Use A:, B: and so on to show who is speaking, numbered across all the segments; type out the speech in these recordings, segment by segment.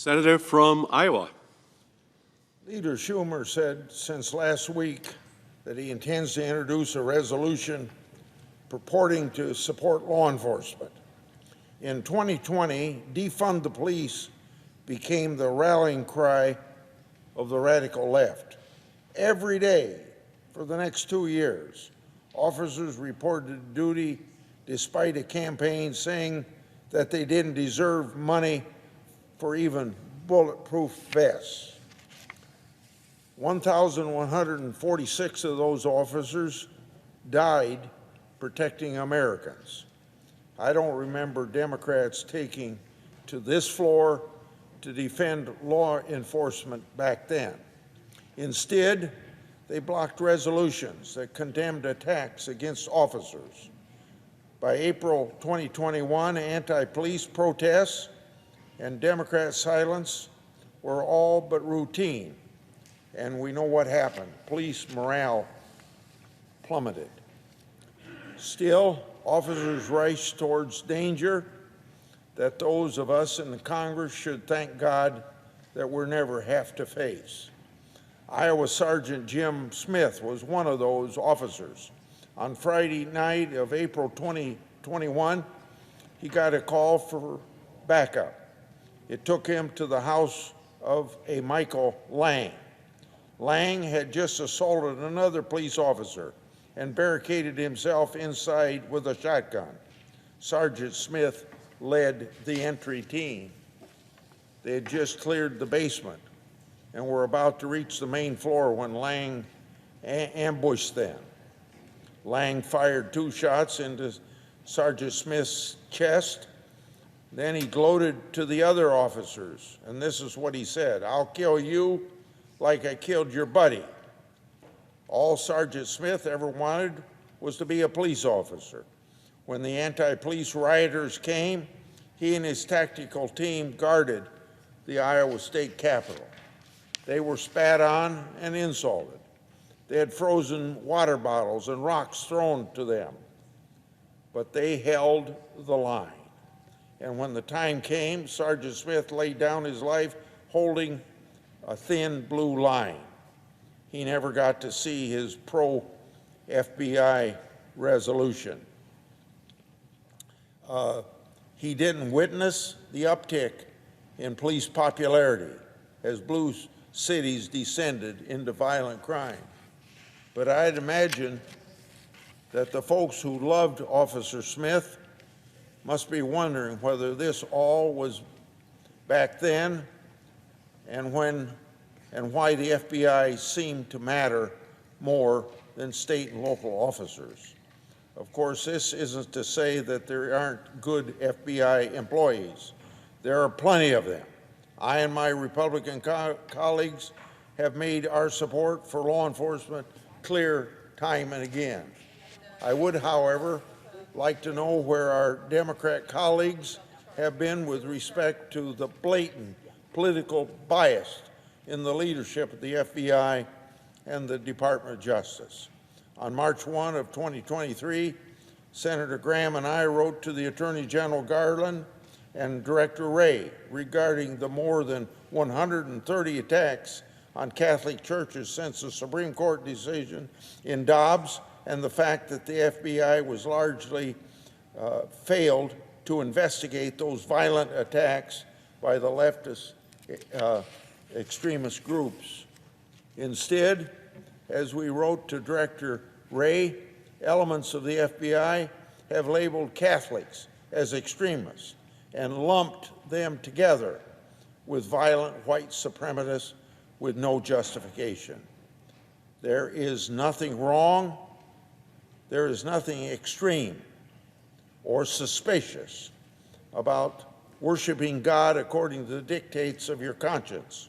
A: Senator from Iowa.
B: Leader Schumer said since last week that he intends to introduce a resolution purporting to support law enforcement. In 2020, defund the police became the rallying cry of the radical left. Every day for the next 2 years, officers reported duty despite a campaign saying that they didn't deserve money for even bulletproof vests. 1,146 of those officers died protecting Americans. I don't remember Democrats taking to this floor to defend law enforcement back then. Instead, they blocked resolutions that condemned attacks against officers. By April 2021, anti-police protests and Democrat silence were all but routine, and we know what happened. Police morale plummeted. Still, officers race towards danger that those of us in the Congress should thank God that we'll never have to face. Iowa Sergeant Jim Smith was one of those officers. On Friday night of April 2021, he got a call for backup. It took him to the house of a Michael Lang. Lang had just assaulted another police officer and barricaded himself inside with a shotgun. Sergeant Smith led the entry team. They had just cleared the basement and were about to reach the main floor when Lang ambushed them. Lang fired 2 shots into Sergeant Smith's chest. Then he gloated to the other officers, and this is what he said: "I'll kill you like I killed your buddy." All Sergeant Smith ever wanted was to be a police officer. When the anti-police rioters came, he and his tactical team guarded the Iowa State Capitol. They were spat on and insulted. They had frozen water bottles and rocks thrown to them, but they held the line. And when the time came, Sergeant Smith laid down his life holding a thin blue line. He never got to see his pro-FBI resolution. He didn't witness the uptick in police popularity as blue cities descended into violent crime. But I'd imagine that the folks who loved Officer Smith must be wondering whether this all was back then and why the FBI seemed to matter more than state and local officers. Of course, this isn't to say that there aren't good FBI employees. There are plenty of them. I and my Republican colleagues have made our support for law enforcement clear time and again. I would, however, like to know where our Democrat colleagues have been with respect to the blatant political bias in the leadership of the FBI and the Department of Justice. On March 1 of 2023, Senator Graham and I wrote to the Attorney General Garland and Director Wray regarding the more than 130 attacks on Catholic churches since the Supreme Court decision in Dobbs, and the fact that the FBI was largely failed to investigate those violent attacks by the leftist extremist groups. Instead, as we wrote to Director Wray, elements of the FBI have labeled Catholics as extremists and lumped them together with violent white supremacists with no justification. There is nothing wrong, there is nothing extreme or suspicious about worshiping God according to the dictates of your conscience.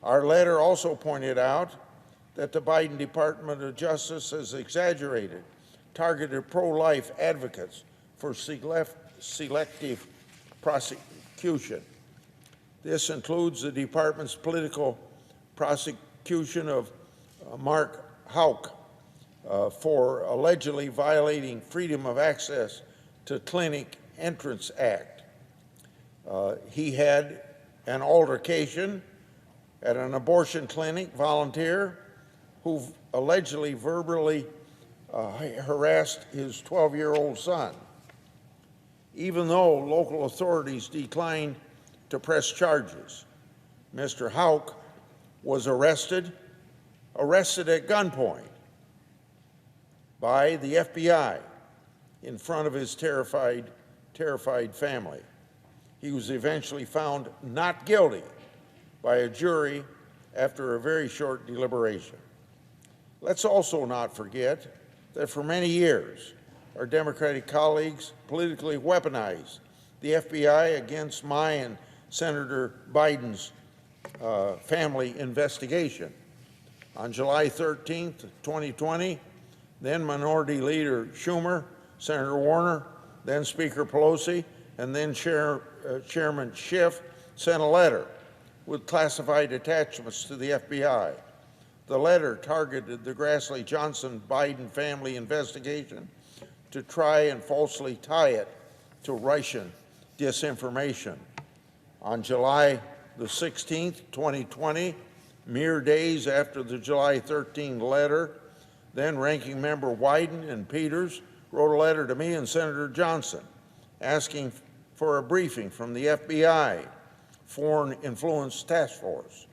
B: Our letter also pointed out that the Biden Department of Justice has exaggerated, targeted pro-life advocates for selective prosecution. This includes the department's political prosecution of Mark Houck for allegedly violating Freedom of Access to Clinic Entrance Act. He had an altercation at an abortion clinic volunteer who allegedly verbally harassed his 12-year-old son. Even though local authorities declined to press charges, Mr. Houck was arrested at gunpoint by the FBI in front of his terrified family. He was eventually found not guilty by a jury after a very short deliberation. Let's also not forget that for many years, our Democratic colleagues politically weaponized the FBI against my and Senator Biden's family investigation. On July 13th, 2020, then Minority Leader Schumer, Senator Warner, then Speaker Pelosi, and then Chairman Schiff sent a letter with classified attachments to the FBI. The letter targeted the Grassley Johnson Biden family investigation to try and falsely tie it to Russian disinformation. On July the 16th, 2020, mere days after the July 13 letter, then Ranking Member Wyden and Peters wrote a letter to me and Senator Johnson asking for a briefing from the FBI Foreign Influence Task Force.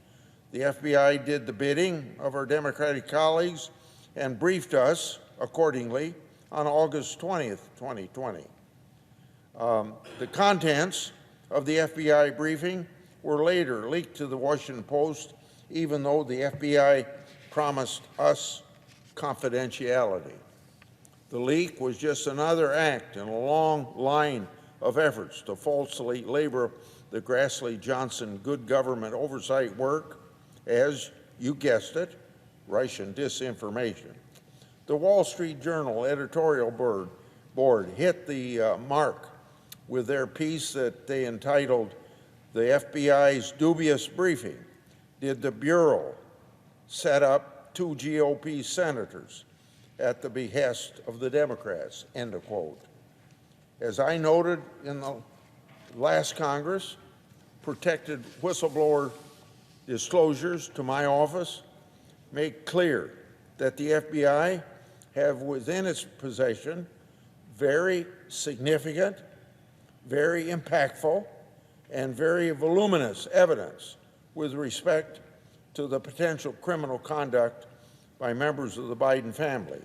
B: The FBI did the bidding of our Democratic colleagues and briefed us accordingly on August 20th, 2020. The contents of the FBI briefing were later leaked to the Washington Post, even though the FBI promised us confidentiality. The leak was just another act in a long line of efforts to falsely label the Grassley Johnson good government oversight work as, you guessed it, Russian disinformation. The Wall Street Journal editorial board hit the mark with their piece that they entitled "The FBI's Dubious Briefing. Did the Bureau set up 2 GOP senators at the behest of the Democrats?" End of quote. As I noted in the last Congress, protected whistleblower disclosures to my office make clear that the FBI have within its possession very significant, very impactful, and very voluminous evidence with respect to the potential criminal conduct by members of the Biden family.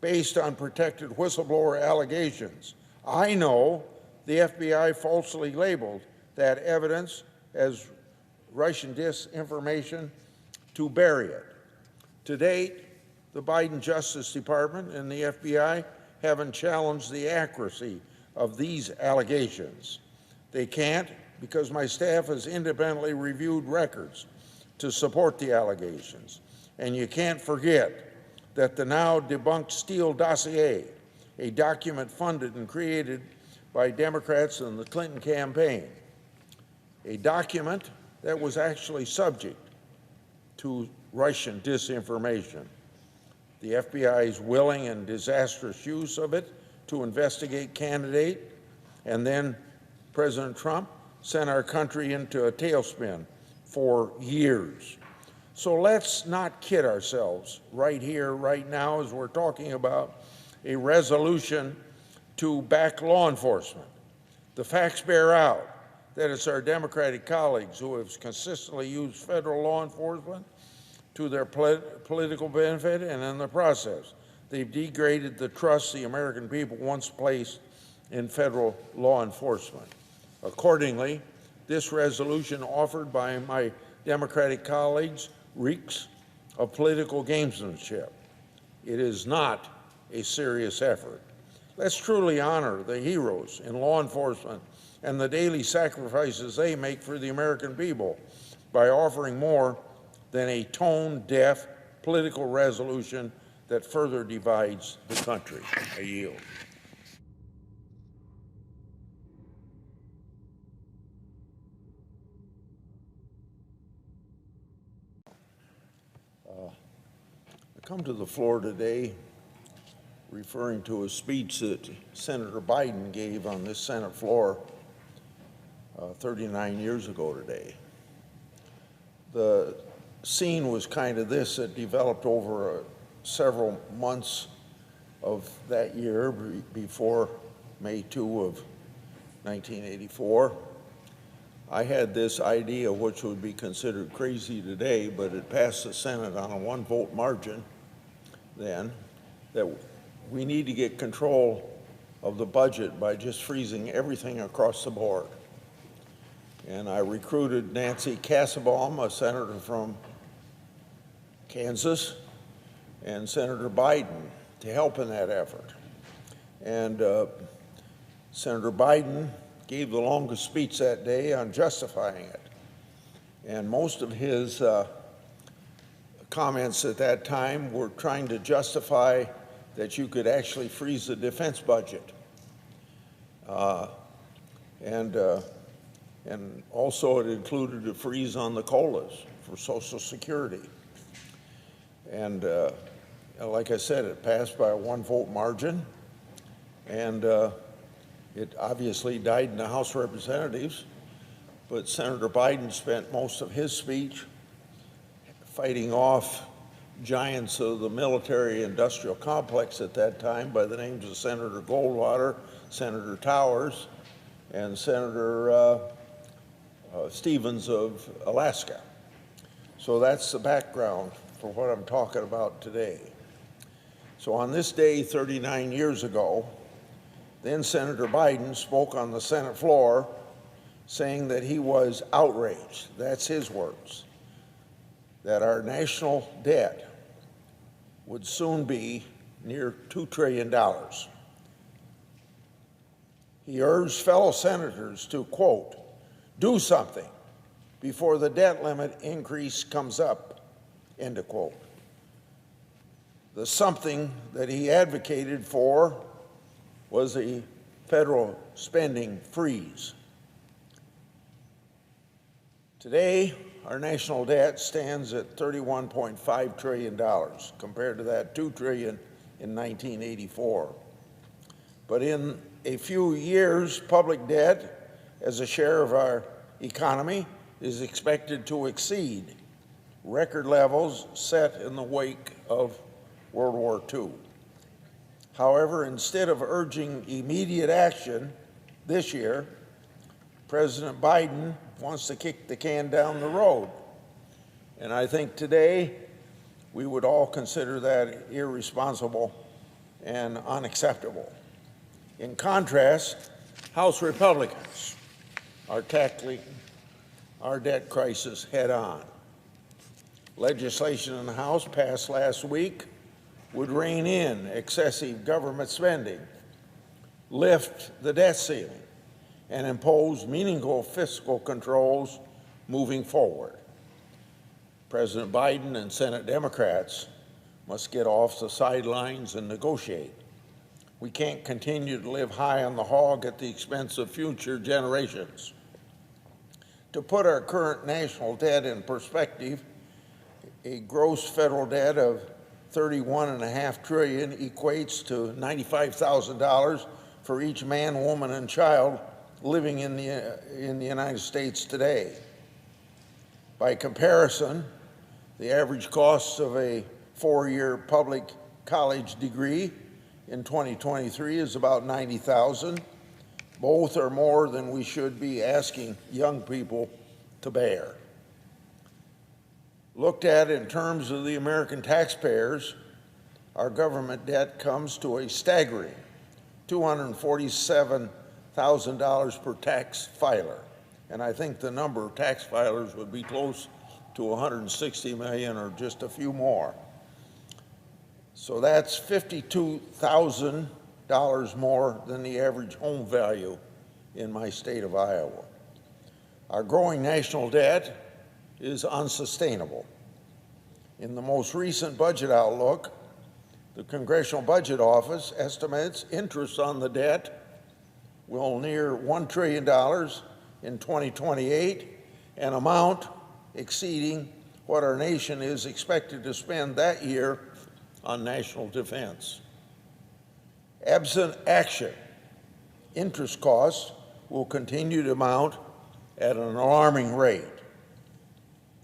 B: Based on protected whistleblower allegations, I know the FBI falsely labeled that evidence as Russian disinformation to bury it. To date, the Biden Justice Department and the FBI haven't challenged the accuracy of these allegations. They can't because my staff has independently reviewed records to support the allegations. And you can't forget that the now debunked Steele dossier, a document funded and created by Democrats in the Clinton campaign, a document that was actually subject to Russian disinformation. The FBI's willing and disastrous use of it to investigate candidates, and then President Trump sent our country into a tailspin for years. So let's not kid ourselves right here, right now, as we're talking about a resolution to back law enforcement. The facts bear out that it's our Democratic colleagues who have consistently used federal law enforcement to their political benefit, and in the process, they've degraded the trust the American people once placed in federal law enforcement. Accordingly, this resolution offered by my Democratic colleagues reeks of political gamesmanship. It is not a serious effort. Let's truly honor the heroes in law enforcement and the daily sacrifices they make for the American people by offering more than a tone-deaf political resolution that further divides the country. I yield. I come to the floor today referring to a speech that Senator Biden gave on this Senate floor 39 years ago today. The scene was kind of this. It developed over several months of that year before May 2 of 1984. I had this idea, which would be considered crazy today, but it passed the Senate on a 1-vote margin then, that we need to get control of the budget by just freezing everything across the board. And I recruited Nancy Kassebaum, a senator from Kansas, and Senator Biden to help in that effort. And Senator Biden gave the longest speech that day on justifying it. And most of his comments at that time were trying to justify that you could actually freeze the defense budget. And also it included a freeze on the COLAs for Social Security. And like I said, it passed by a 1-vote margin, and it obviously died in the House of Representatives, but Senator Biden spent most of his speech fighting off giants of the military-industrial complex at that time by the names of Senator Goldwater, Senator Towers, and Senator Stevens of Alaska. So that's the background for what I'm talking about today. So on this day 39 years ago, then Senator Biden spoke on the Senate floor saying that he was outraged, that's his words, that our national debt would soon be near $2 trillion. He urged fellow senators to, quote, do something before the debt limit increase comes up, end of quote. The something that he advocated for was a federal spending freeze. Today, our national debt stands at $31.5 trillion compared to that $2 trillion in 1984. But in a few years, public debt as a share of our economy is expected to exceed record levels set in the wake of World War II. However, instead of urging immediate action this year, President Biden wants to kick the can down the road. And I think today we would all consider that irresponsible and unacceptable. In contrast, House Republicans are tackling our debt crisis head on. Legislation in the House passed last week would rein in excessive government spending, lift the debt ceiling, and impose meaningful fiscal controls moving forward. President Biden and Senate Democrats must get off the sidelines and negotiate. We can't continue to live high on the hog at the expense of future generations. To put our current national debt in perspective, a gross federal debt of $31.5 trillion equates to $95,000 for each man, woman, and child living in the United States today. By comparison, the average cost of a 4-year public college degree in 2023 is about $90,000. Both are more than we should be asking young people to bear. Looked at in terms of the American taxpayers, our government debt comes to a staggering $247,000 per tax filer. And I think the number of tax filers would be close to 160 million or just a few more. So that's $52,000 more than the average home value in my state of Iowa. Our growing national debt is unsustainable. In the most recent budget outlook, the Congressional Budget Office estimates interest on the debt will near $1 trillion in 2028, an amount exceeding what our nation is expected to spend that year on national defense. Absent action, interest costs will continue to mount at an alarming rate.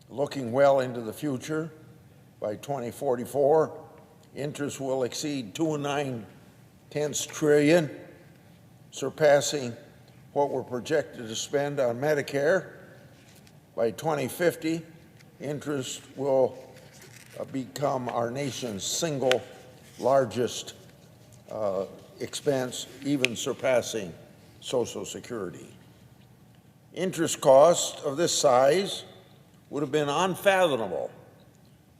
B: Looking well into the future, by 2044, interest will exceed $2.9 trillion, surpassing what we're projected to spend on Medicare. By 2050, interest will become our nation's single largest expense, even surpassing Social Security. Interest costs of this size would have been unfathomable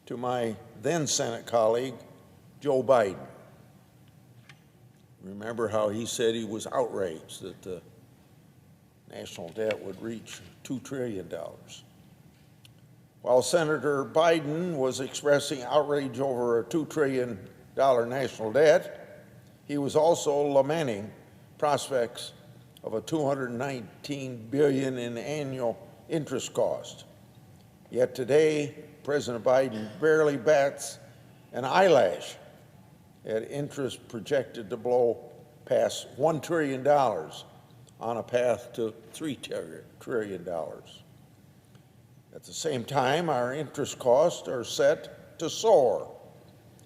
B: to my then Senate colleague, Joe Biden. Remember how he said he was outraged that the national debt would reach $2 trillion. While Senator Biden was expressing outrage over a $2 trillion national debt, he was also lamenting prospects of a $219 billion in annual interest cost. Yet today, President Biden barely bats an eyelash at interest projected to blow past $1 trillion on a path to $3 trillion. At the same time, our interest costs are set to soar.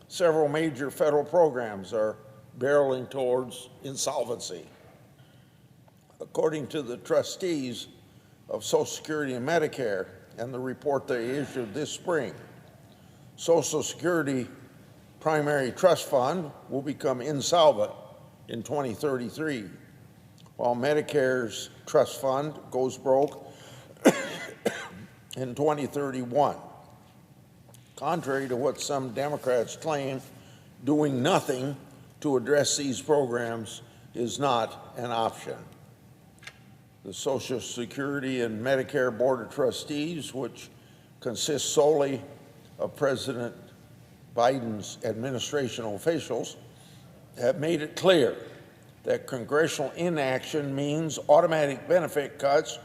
B: Several major federal programs are barreling towards insolvency. According to the trustees of Social Security and Medicare and the report they issued this spring, Social Security primary trust fund will become insolvent in 2033, while Medicare's trust fund goes broke in 2031. Contrary to what some Democrats claim, doing nothing to address these programs is not an option. The Social Security and Medicare Board of Trustees, which consists solely of President Biden's administration officials, have made it clear that congressional inaction means automatic benefit cuts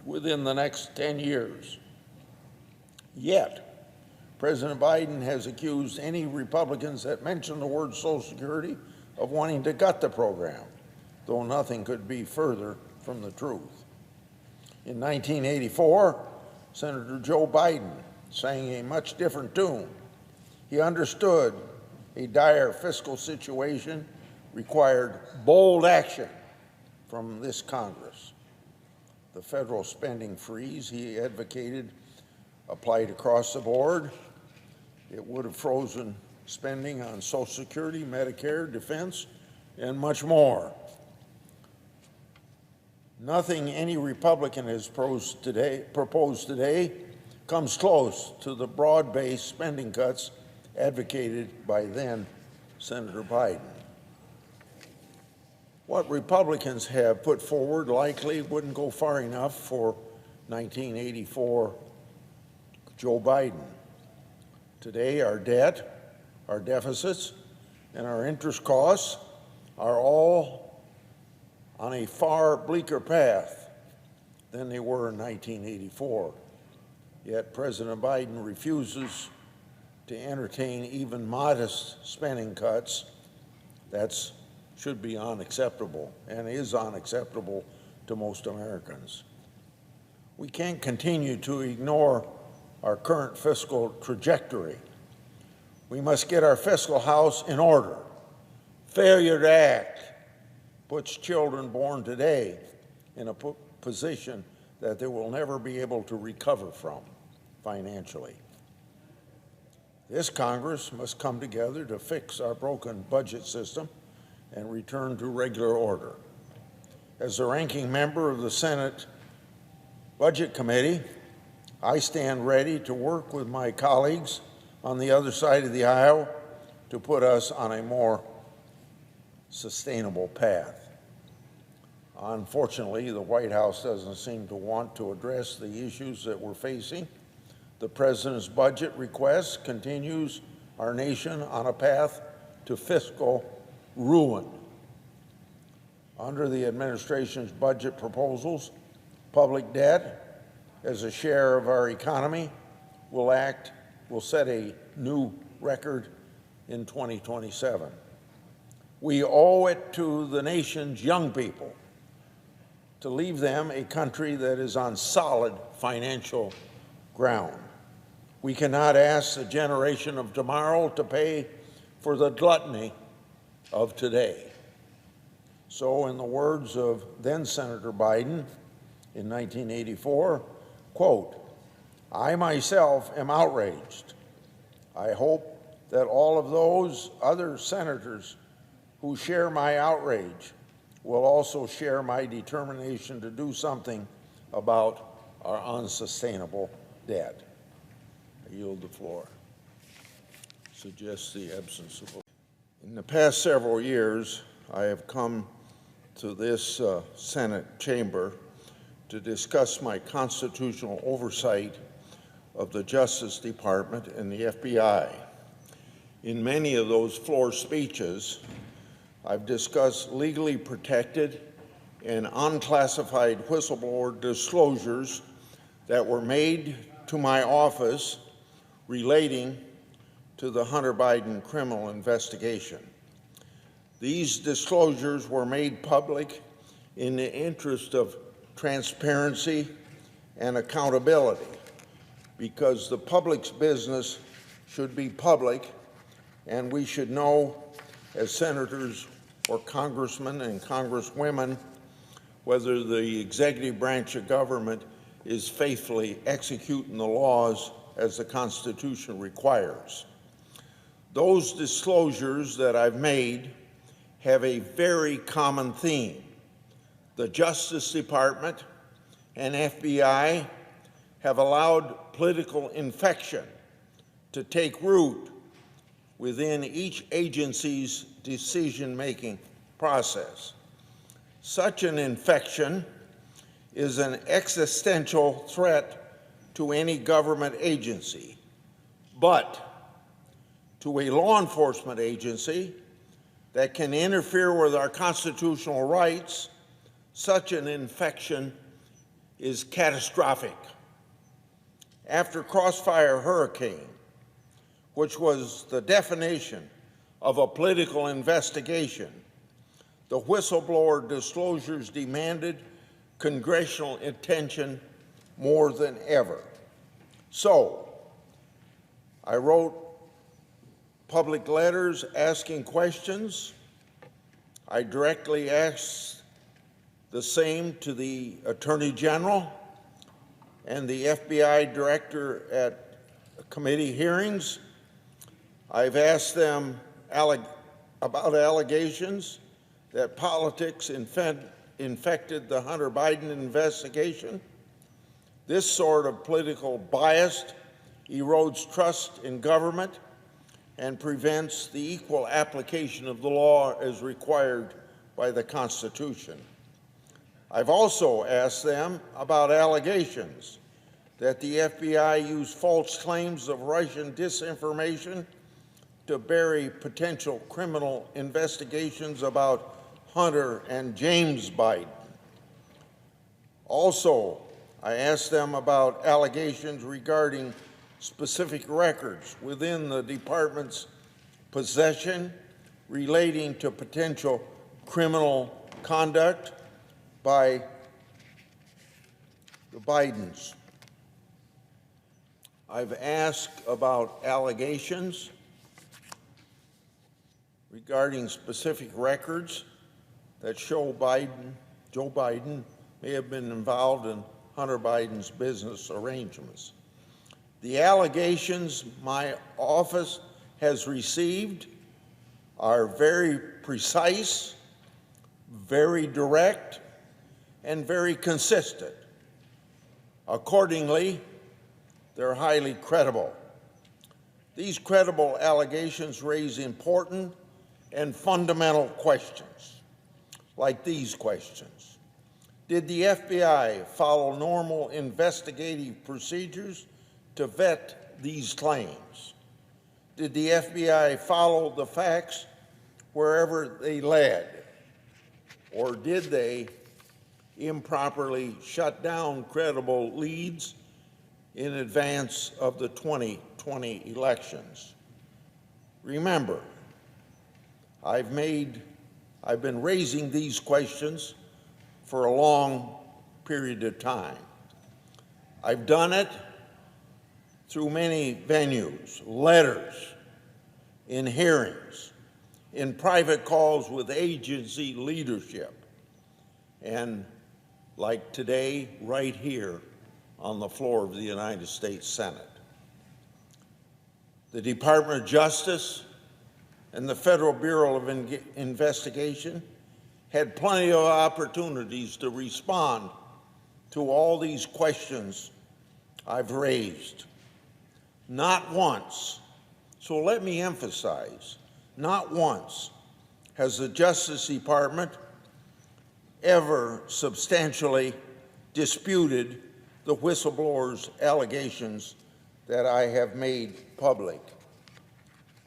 B: within the next 10 years. Yet, President Biden has accused any Republicans that mention the word Social Security of wanting to gut the program, though nothing could be further from the truth. In 1984, Senator Joe Biden sang a much different tune. He understood a dire fiscal situation required bold action from this Congress. The federal spending freeze he advocated applied across the board. It would have frozen spending on Social Security, Medicare, defense, and much more. Nothing any Republican has proposed today comes close to the broad-based spending cuts advocated by then Senator Biden. What Republicans have put forward likely wouldn't go far enough for 1984 Joe Biden. Today, our debt, our deficits, and our interest costs are all on a far bleaker path than they were in 1984. Yet President Biden refuses to entertain even modest spending cuts. That should be unacceptable and is unacceptable to most Americans. We can't continue to ignore our current fiscal trajectory. We must get our fiscal house in order. Failure to act puts children born today in a position that they will never be able to recover from financially. This Congress must come together to fix our broken budget system and return to regular order. As the ranking member of the Senate Budget Committee, I stand ready to work with my colleagues on the other side of the aisle to put us on a more sustainable path. Unfortunately, the White House doesn't seem to want to address the issues that we're facing. The president's budget request continues our nation on a path to fiscal ruin. Under the administration's budget proposals, public debt as a share of our economy will set a new record in 2027. We owe it to the nation's young people to leave them a country that is on solid financial ground. We cannot ask the generation of tomorrow to pay for the gluttony of today. So, in the words of then Senator Biden in 1984, quote, "I myself am outraged. I hope that all of those other senators who share my outrage will also share my determination to do something about our unsustainable debt." I yield the floor. Suggests the absence of. In the past several years, I have come to this Senate chamber to discuss my constitutional oversight of the Justice Department and the FBI. In many of those floor speeches, I've discussed legally protected and unclassified whistleblower disclosures that were made to my office relating to the Hunter Biden criminal investigation. These disclosures were made public in the interest of transparency and accountability, because the public's business should be public, and we should know, as senators or congressmen and congresswomen, whether the executive branch of government is faithfully executing the laws as the Constitution requires. Those disclosures that I've made have a very common theme. The Justice Department and FBI have allowed political infection to take root within each agency's decision-making process. Such an infection is an existential threat to any government agency, but to a law enforcement agency that can interfere with our constitutional rights, such an infection is catastrophic. After Crossfire Hurricane, which was the definition of a political investigation, the whistleblower disclosures demanded congressional attention more than ever. So, I wrote public letters asking questions. I directly asked the same to the Attorney General and the FBI Director at committee hearings. I've asked them about allegations that politics infected the Hunter Biden investigation. This sort of political bias erodes trust in government and prevents the equal application of the law as required by the Constitution. I've also asked them about allegations that the FBI used false claims of Russian disinformation to bury potential criminal investigations about Hunter and James Biden. Also, I asked them about allegations regarding specific records within the department's possession relating to potential criminal conduct by the Bidens. I've asked about allegations regarding specific records that show Joe Biden may have been involved in Hunter Biden's business arrangements. The allegations my office has received are very precise, very direct, and very consistent. Accordingly, they're highly credible. These credible allegations raise important and fundamental questions, like these questions. Did the FBI follow normal investigative procedures to vet these claims? Did the FBI follow the facts wherever they led? Or did they improperly shut down credible leads in advance of the 2020 elections? Remember, I've been raising these questions for a long period of time. I've done it through many venues, letters, in hearings, in private calls with agency leadership, and like today, right here on the floor of the United States Senate. The Department of Justice and the Federal Bureau of Investigation had plenty of opportunities to respond to all these questions I've raised. Not once, so let me emphasize, not once has the Justice Department ever substantially disputed the whistleblower's allegations that I have made public.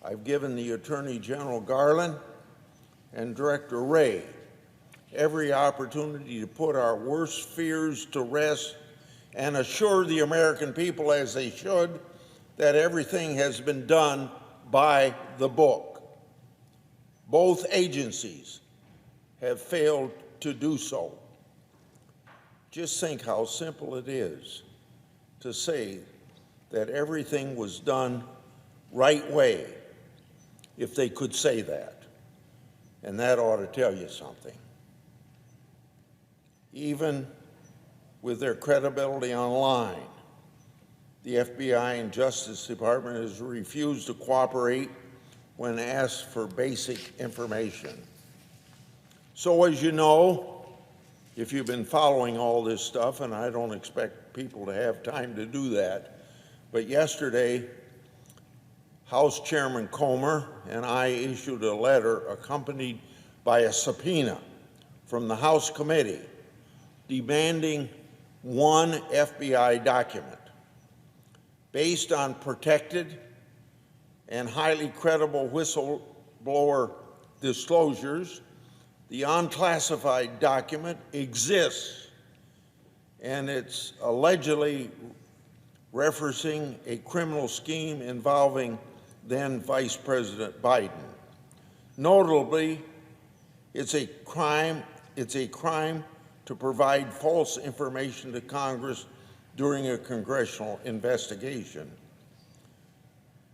B: I've given the Attorney General Garland and Director Wray every opportunity to put our worst fears to rest and assure the American people, as they should, that everything has been done by the book. Both agencies have failed to do so. Just think how simple it is to say that everything was done right way, if they could say that. And that ought to tell you something. Even with their credibility online, the FBI and Justice Department has refused to cooperate when asked for basic information. So as you know, if you've been following all this stuff, and I don't expect people to have time to do that, but yesterday, House Chairman Comer and I issued a letter accompanied by a subpoena from the House committee demanding one FBI document. Based on protected and highly credible whistleblower disclosures, the unclassified document exists, and it's allegedly referencing a criminal scheme involving then Vice President Biden. Notably, it's a crime to provide false information to Congress during a congressional investigation.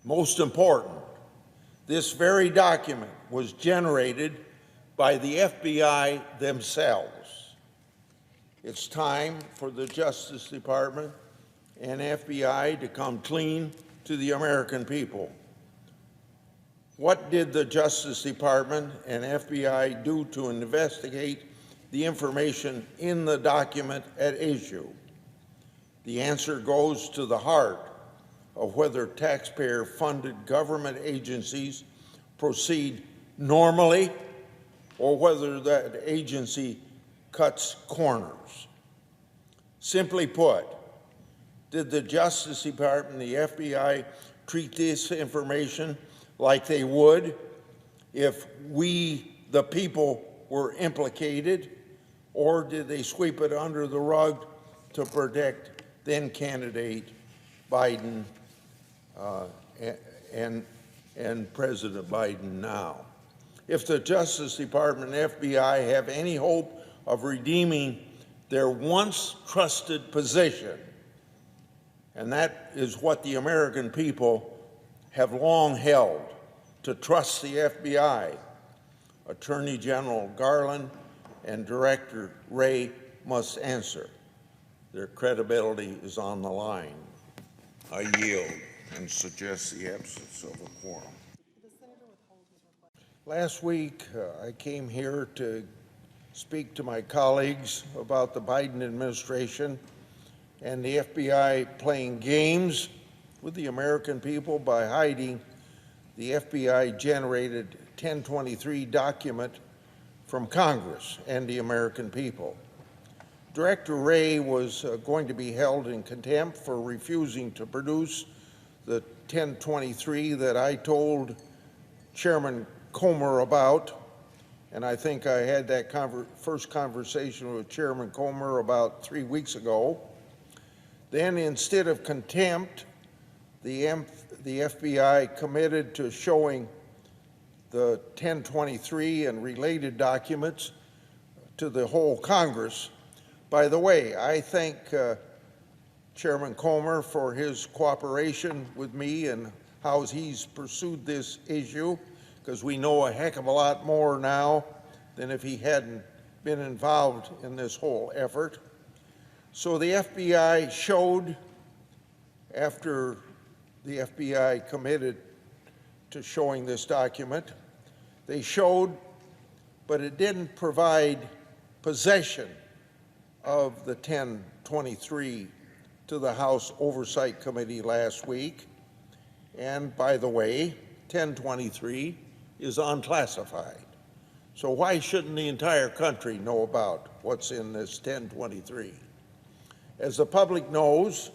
B: Most important, this very document was generated by the FBI themselves. It's time for the Justice Department and FBI to come clean to the American people. What did the Justice Department and FBI do to investigate the information in the document at issue? The answer goes to the heart of whether taxpayer-funded government agencies proceed normally or whether that agency cuts corners. Simply put, did the Justice Department and the FBI treat this information like they would if we, the people, were implicated, or did they sweep it under the rug to protect then-candidate Biden and President Biden now? If the Justice Department and FBI have any hope of redeeming their once trusted position, and that is what the American people have long held, to trust the FBI, Attorney General Garland and Director Wray must answer. Their credibility is on the line. I yield and suggest the absence of a quorum. Last week, I came here to speak to my colleagues about the Biden administration and the FBI playing games with the American people by hiding the FBI-generated 1023 document from Congress and the American people. Director Wray was going to be held in contempt for refusing to produce the 1023 that I told Chairman Comer about, and I think I had that first conversation with Chairman Comer about 3 weeks ago. Then, instead of contempt, the FBI committed to showing the 1023 and related documents to the whole Congress. By the way, I thank Chairman Comer for his cooperation with me and how he's pursued this issue, because we know a heck of a lot more now than if he hadn't been involved in this whole effort. So the FBI showed, after the FBI committed to showing this document, they showed, but it didn't provide possession of the 1023 to the House Oversight Committee last week. And by the way, 1023 is unclassified. So why shouldn't the entire country know about what's in this 1023? As the public knows,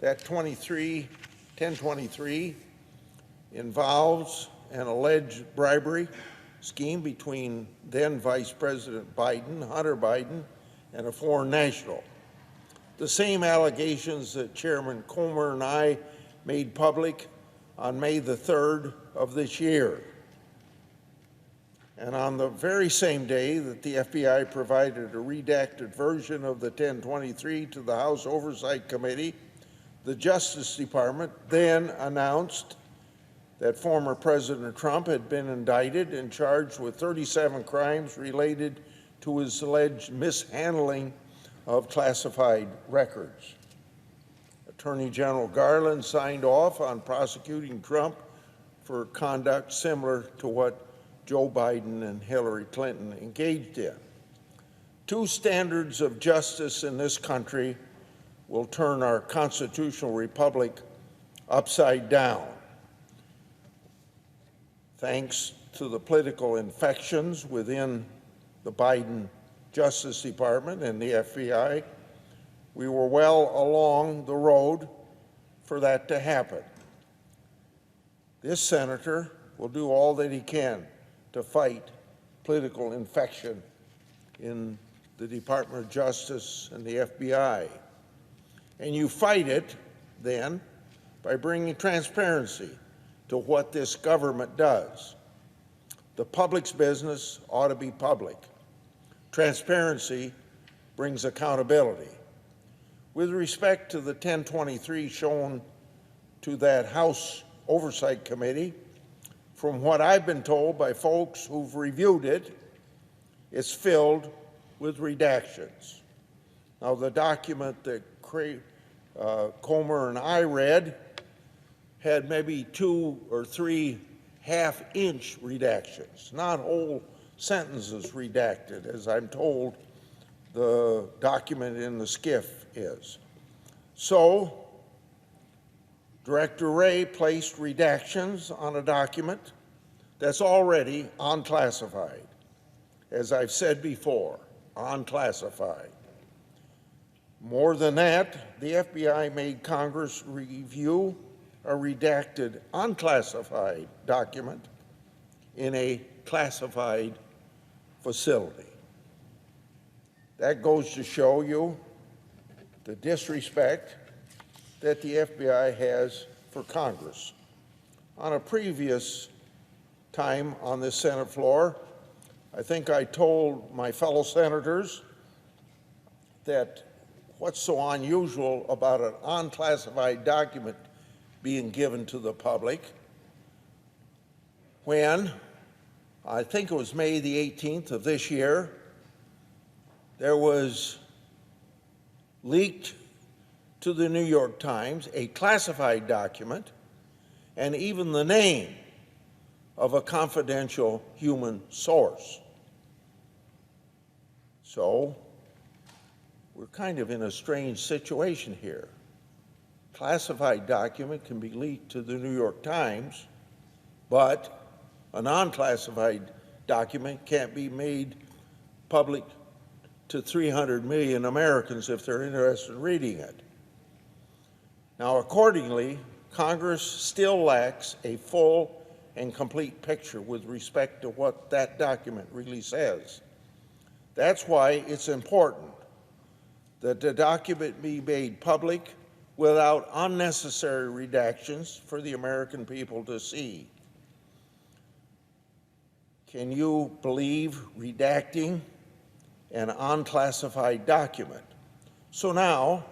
B: that 1023 involves an alleged bribery scheme between then Vice President Biden, Hunter Biden, and a foreign national. The same allegations that Chairman Comer and I made public on May the 3rd of this year. And on the very same day that the FBI provided a redacted version of the 1023 to the House Oversight Committee, the Justice Department then announced that former President Trump had been indicted and charged with 37 crimes related to his alleged mishandling of classified records. Attorney General Garland signed off on prosecuting Trump for conduct similar to what Joe Biden and Hillary Clinton engaged in. Two standards of justice in this country will turn our constitutional republic upside down. Thanks to the political infections within the Biden Justice Department and the FBI, we were well along the road for that to happen. This senator will do all that he can to fight political infection in the Department of Justice and the FBI. And you fight it, then, by bringing transparency to what this government does. The public's business ought to be public. Transparency brings accountability. With respect to the 1023 shown to that House Oversight Committee, from what I've been told by folks who've reviewed it, it's filled with redactions. Now, the document that Comer and I read had maybe 2 or 3 half-inch redactions, not whole sentences redacted, as I'm told the document in the SCIF is. So, Director Wray placed redactions on a document that's already unclassified. As I've said before, unclassified. More than that, the FBI made Congress review a redacted, unclassified document in a classified facility. That goes to show you the disrespect that the FBI has for Congress. On a previous time on this Senate floor, I think I told my fellow senators that what's so unusual about an unclassified document being given to the public when, I think it was May the 18th of this year, there was leaked to the New York Times a classified document and even the name of a confidential human source. So we're kind of in a strange situation here. Classified document can be leaked to the New York Times, but a non-classified document can't be made public to 300 million Americans if they're interested in reading it. Now, accordingly, Congress still lacks a full and complete picture with respect to what that document really says. That's why it's important that the document be made public without unnecessary redactions for the American people to see. Can you believe redacting an unclassified document. So now,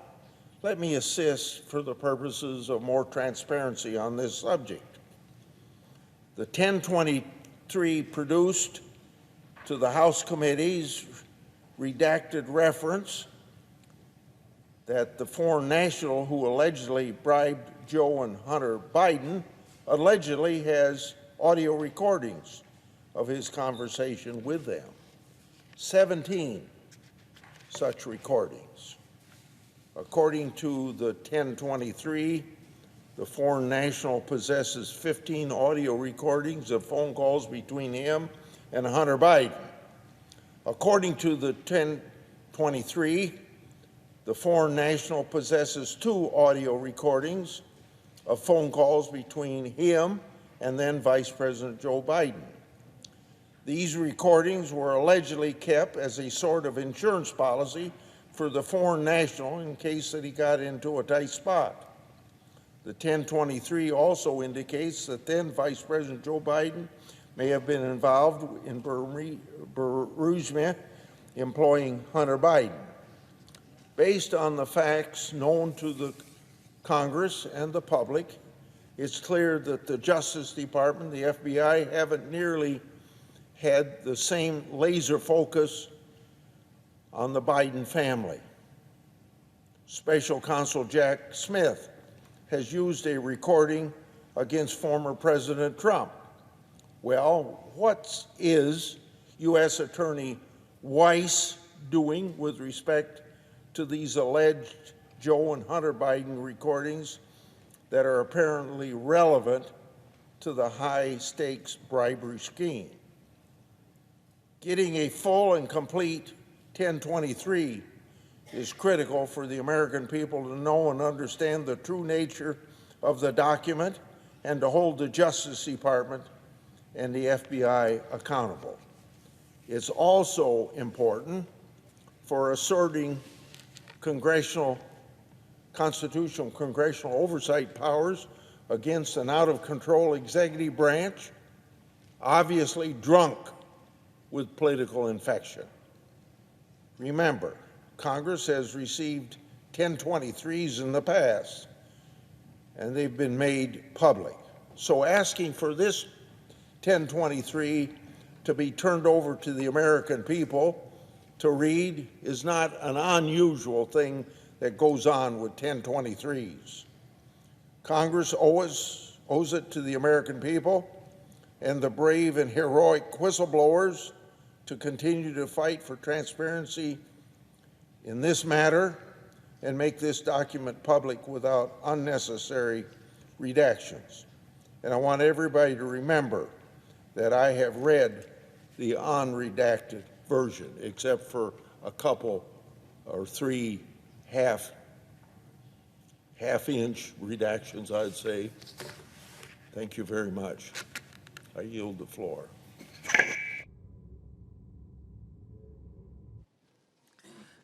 B: let me assist for the purposes of more transparency on this subject. The 1023 produced to the House committees redacted reference that the foreign national who allegedly bribed Joe and Hunter Biden allegedly has audio recordings of his conversation with them. 17 such recordings. According to the 1023, the foreign national possesses 15 audio recordings of phone calls between him and Hunter Biden. According to the 1023, the foreign national possesses 2 audio recordings of phone calls between him and then Vice President Joe Biden. These recordings were allegedly kept as a sort of insurance policy for the foreign national in case that he got into a tight spot. The 1023 also indicates that then Vice President Joe Biden may have been involved in bereavement employing Hunter Biden. Based on the facts known to the Congress and the public, it's clear that the Justice Department, the FBI, haven't nearly had the same laser focus on the Biden family. Special Counsel Jack Smith has used a recording against former President Trump. Well, what is U.S. Attorney Weiss doing with respect to these alleged Joe and Hunter Biden recordings that are apparently relevant to the high-stakes bribery scheme? Getting a full and complete 1023 is critical for the American people to know and understand the true nature of the document and to hold the Justice Department and the FBI accountable. It's also important for asserting constitutional congressional oversight powers against an out-of-control executive branch, obviously drunk with political infection. Remember, Congress has received 1023s in the past, and they've been made public. So asking for this 1023 to be turned over to the American people to read is not an unusual thing that goes on with 1023s. Congress owes it to the American people and the brave and heroic whistleblowers to continue to fight for transparency in this matter and make this document public without unnecessary redactions. And I want everybody to remember that I have read the unredacted version, except for a couple or 3 half-inch redactions, I'd say. Thank you very much. I yield the floor.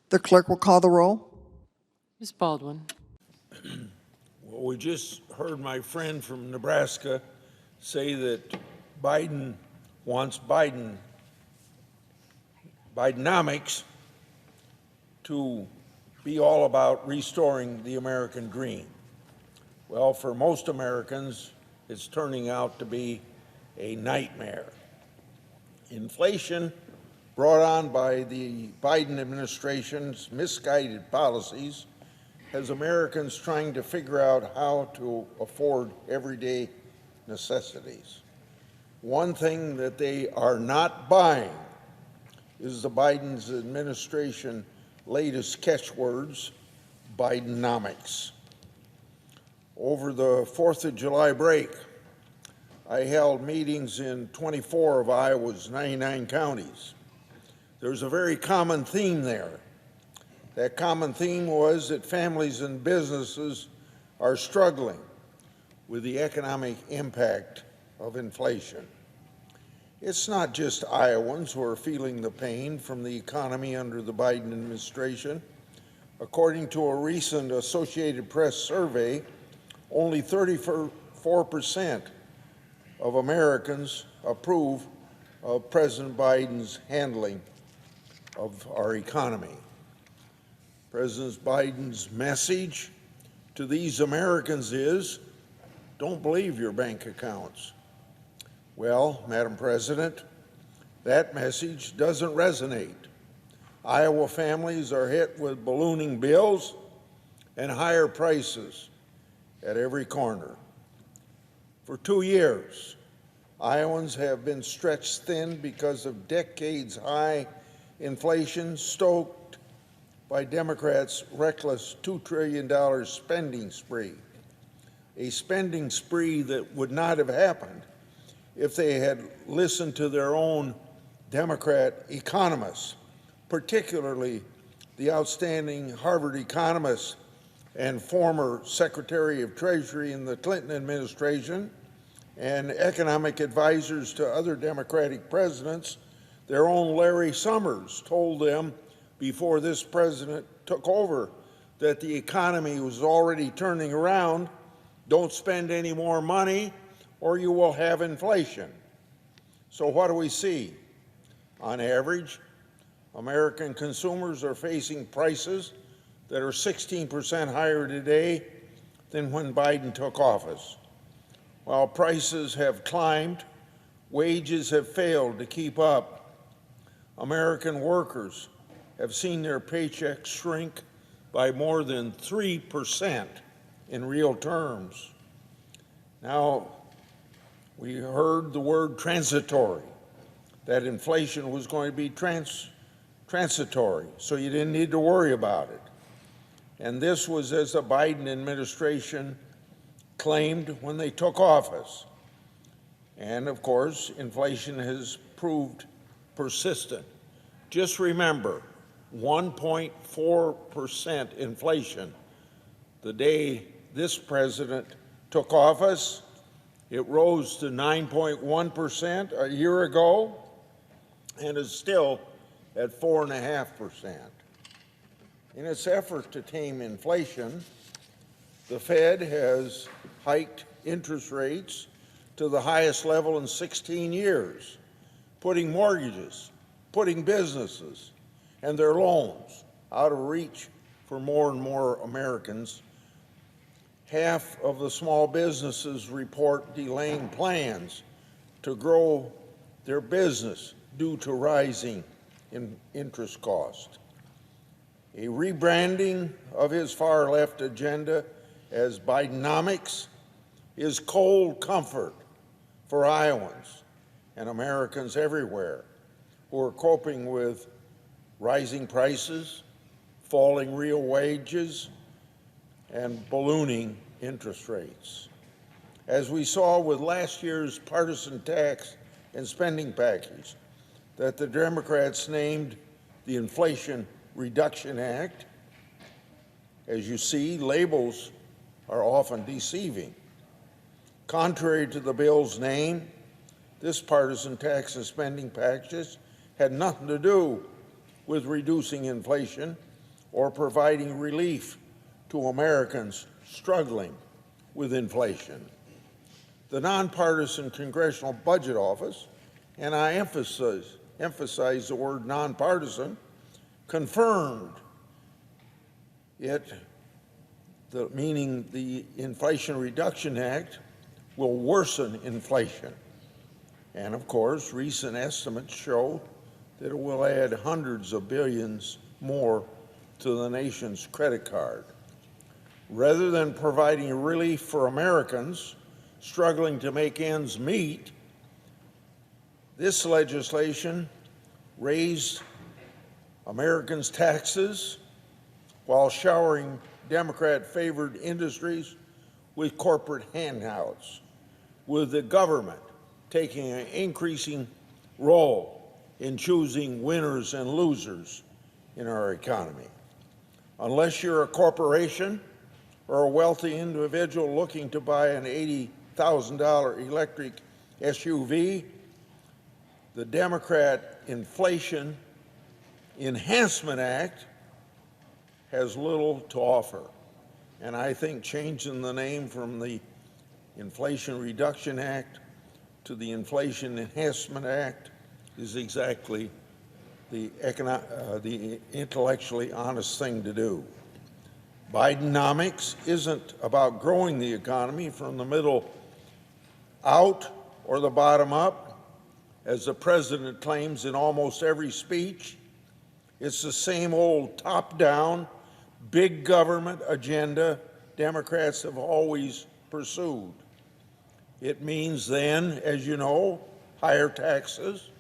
A: The clerk will call the roll.
C: Ms. Baldwin.
B: Well, we just heard my friend from Nebraska say that Biden wants Bidenomics to be all about restoring the American dream. Well, for most Americans, it's turning out to be a nightmare. Inflation brought on by the Biden administration's misguided policies has Americans trying to figure out how to afford everyday necessities. One thing that they are not buying is the Biden administration latest catchwords, Bidenomics. Over the 4th of July break, I held meetings in 24 of Iowa's 99 counties. There's a very common theme there. That common theme was that families and businesses are struggling with the economic impact of inflation. It's not just Iowans who are feeling the pain from the economy under the Biden administration. According to a recent Associated Press survey, only 34% of Americans approve of President Biden's handling of our economy. President Biden's message to these Americans is, don't believe your bank accounts. Well, Madam President, that message doesn't resonate. Iowa families are hit with ballooning bills and higher prices at every corner. For 2 years, Iowans have been stretched thin because of decades-high inflation stoked by Democrats' reckless $2 trillion spending spree, a spending spree that would not have happened if they had listened to their own Democrat economists, particularly the outstanding Harvard economist and former Secretary of Treasury in the Clinton administration and economic advisors to other Democratic presidents. Their own Larry Summers told them before this president took over that the economy was already turning around. Don't spend any more money or you will have inflation. So what do we see? On average, American consumers are facing prices that are 16% higher today than when Biden took office. While prices have climbed, wages have failed to keep up. American workers have seen their paychecks shrink by more than 3% in real terms. Now, we heard the word transitory, that inflation was going to be transitory, so you didn't need to worry about it. And this was as the Biden administration claimed when they took office. And of course, inflation has proved persistent. Just remember, 1.4% inflation the day this president took office. It rose to 9.1% a year ago and is still at 4.5%. In its effort to tame inflation, the Fed has hiked interest rates to the highest level in 16 years, putting mortgages, putting businesses and their loans out of reach for more and more Americans. Half of the small businesses report delaying plans to grow their business due to rising interest costs. A rebranding of his far-left agenda as Bidenomics is cold comfort for Iowans and Americans everywhere who are coping with rising prices, falling real wages, and ballooning interest rates. As we saw with last year's partisan tax and spending package that the Democrats named the Inflation Reduction Act, as you see, labels are often deceiving. Contrary to the bill's name, this partisan tax and spending package had nothing to do with reducing inflation or providing relief to Americans struggling with inflation. The nonpartisan Congressional Budget Office, and I emphasize the word nonpartisan, confirmed it, meaning the Inflation Reduction Act will worsen inflation. And of course, recent estimates show that it will add hundreds of billions more to the nation's credit card. Rather than providing relief for Americans struggling to make ends meet, this legislation raised Americans' taxes while showering Democrat-favored industries with corporate handouts, with the government taking an increasing role in choosing winners and losers in our economy. Unless you're a corporation or a wealthy individual looking to buy an $80,000 electric SUV, the Democrat Inflation Enhancement Act has little to offer. And I think changing the name from the Inflation Reduction Act to the Inflation Enhancement Act is exactly the intellectually honest thing to do. Bidenomics isn't about growing the economy from the middle out or the bottom up, as the president claims in almost every speech. It's the same old top-down, big government agenda Democrats have always pursued. It means then, as you know, higher taxes,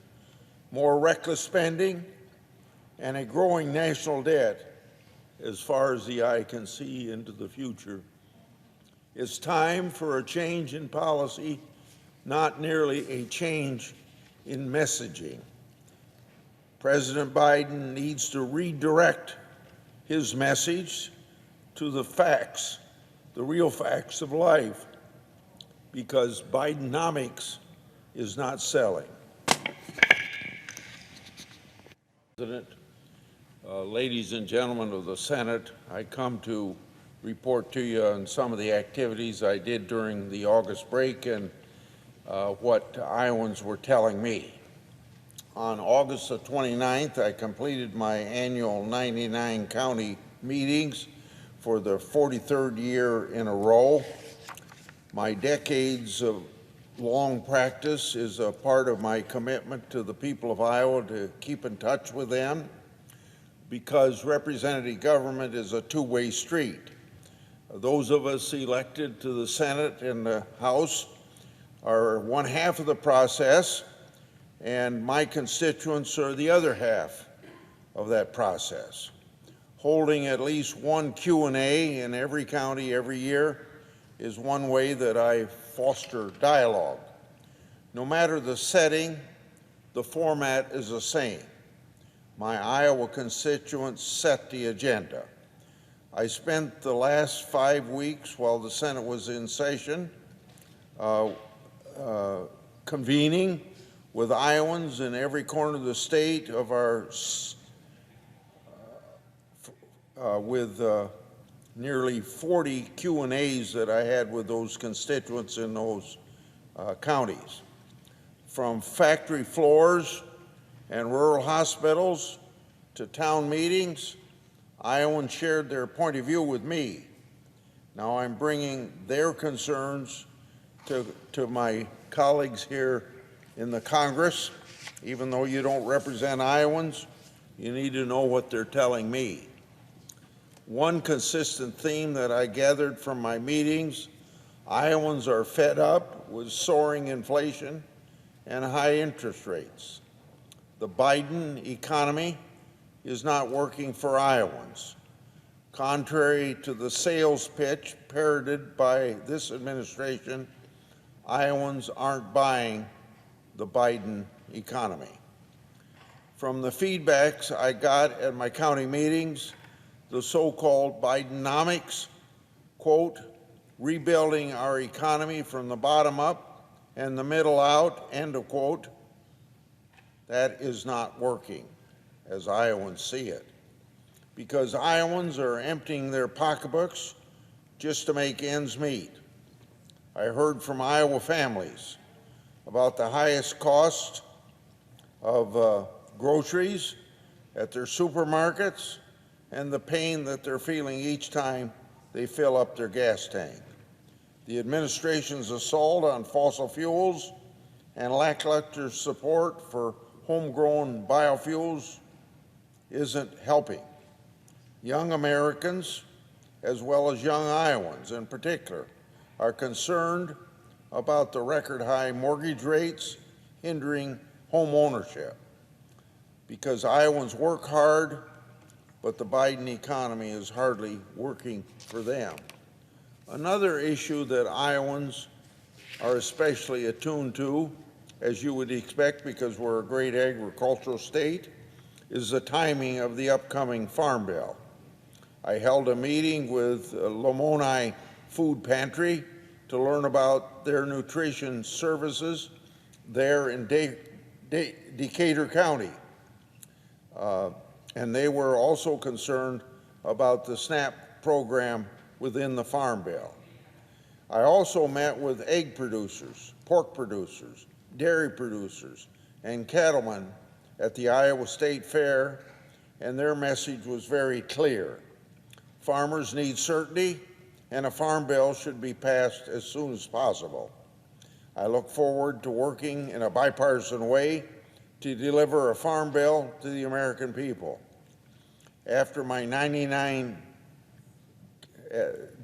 B: more reckless spending, and a growing national debt as far as the eye can see into the future. It's time for a change in policy, not merely a change in messaging. President Biden needs to redirect his message to the facts, the real facts of life, because Bidenomics is not selling. President, ladies and gentlemen of the Senate, I come to report to you on some of the activities I did during the August break and what Iowans were telling me. On August the 29th, I completed my annual 99 county meetings for the 43rd year in a row. My decades of long practice is a part of my commitment to the people of Iowa to keep in touch with them, because representative government is a two-way street. Those of us elected to the Senate and the House are one half of the process, and my constituents are the other half of that process. Holding at least one Q&A in every county every year is one way that I foster dialogue. No matter the setting, the format is the same. My Iowa constituents set the agenda. I spent the last 5 weeks while the Senate was in session convening with Iowans in every corner of the state of our with nearly 40 Q&As that I had with those constituents in those counties. From factory floors and rural hospitals to town meetings, Iowans shared their point of view with me. Now I'm bringing their concerns to my colleagues here in the Congress. Even though you don't represent Iowans, you need to know what they're telling me. One consistent theme that I gathered from my meetings: Iowans are fed up with soaring inflation and high interest rates. The Biden economy is not working for Iowans. Contrary to the sales pitch parroted by this administration, Iowans aren't buying the Biden economy. From the feedbacks I got at my county meetings, the so-called Bidenomics, quote, rebuilding our economy from the bottom up and the middle out, end of quote, that is not working as Iowans see it, because Iowans are emptying their pocketbooks just to make ends meet. I heard from Iowa families about the highest cost of groceries at their supermarkets and the pain that they're feeling each time they fill up their gas tank. The administration's assault on fossil fuels and lackluster support for homegrown biofuels isn't helping. Young Americans, as well as young Iowans in particular, are concerned about the record high mortgage rates hindering home ownership, because Iowans work hard, but the Biden economy is hardly working for them. Another issue that Iowans are especially attuned to, as you would expect because we're a great agricultural state, is the timing of the upcoming Farm Bill. I held a meeting with Lamoni Food Pantry to learn about their nutrition services there in Decatur County. And they were also concerned about the SNAP program within the Farm Bill. I also met with egg producers, pork producers, dairy producers, and cattlemen at the Iowa State Fair, and their message was very clear. Farmers need certainty, and a farm bill should be passed as soon as possible. I look forward to working in a bipartisan way to deliver a farm bill to the American people. After my the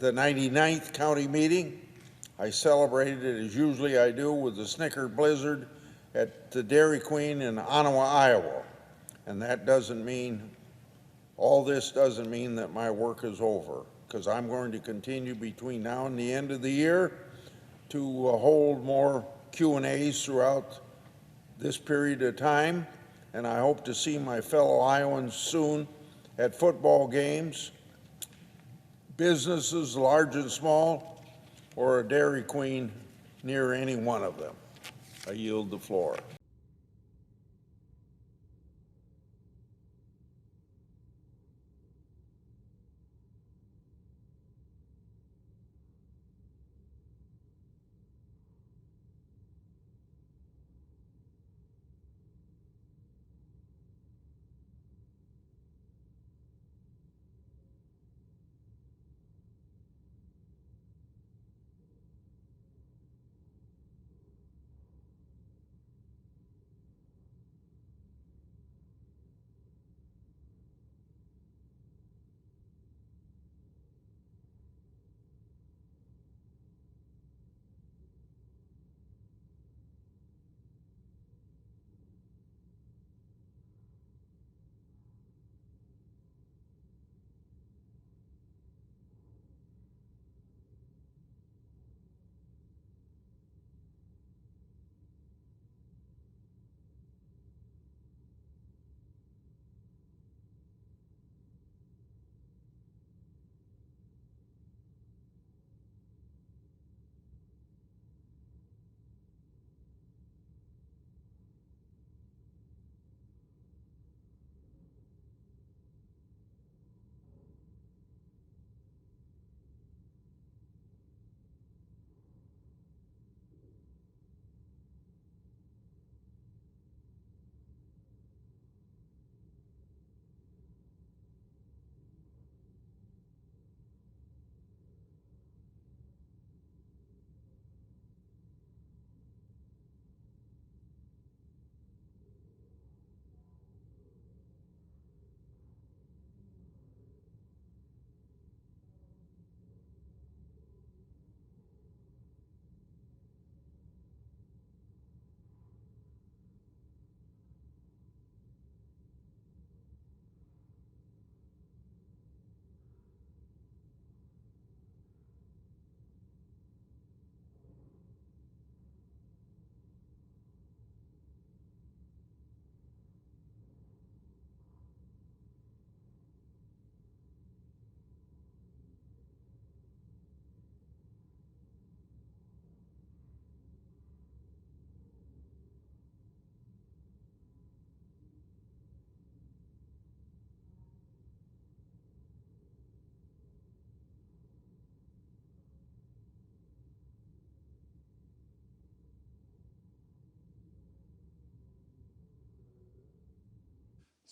B: 99th county meeting, I celebrated it as usually I do with the Snicker Blizzard at the Dairy Queen in Ottawa, Iowa. And that doesn't mean, all this doesn't mean that my work is over, because I'm going to continue between now and the end of the year to hold more Q&As throughout this period of time, and I hope to see my fellow Iowans soon at football games, businesses large and small, or a Dairy Queen near any one of them. I yield the floor.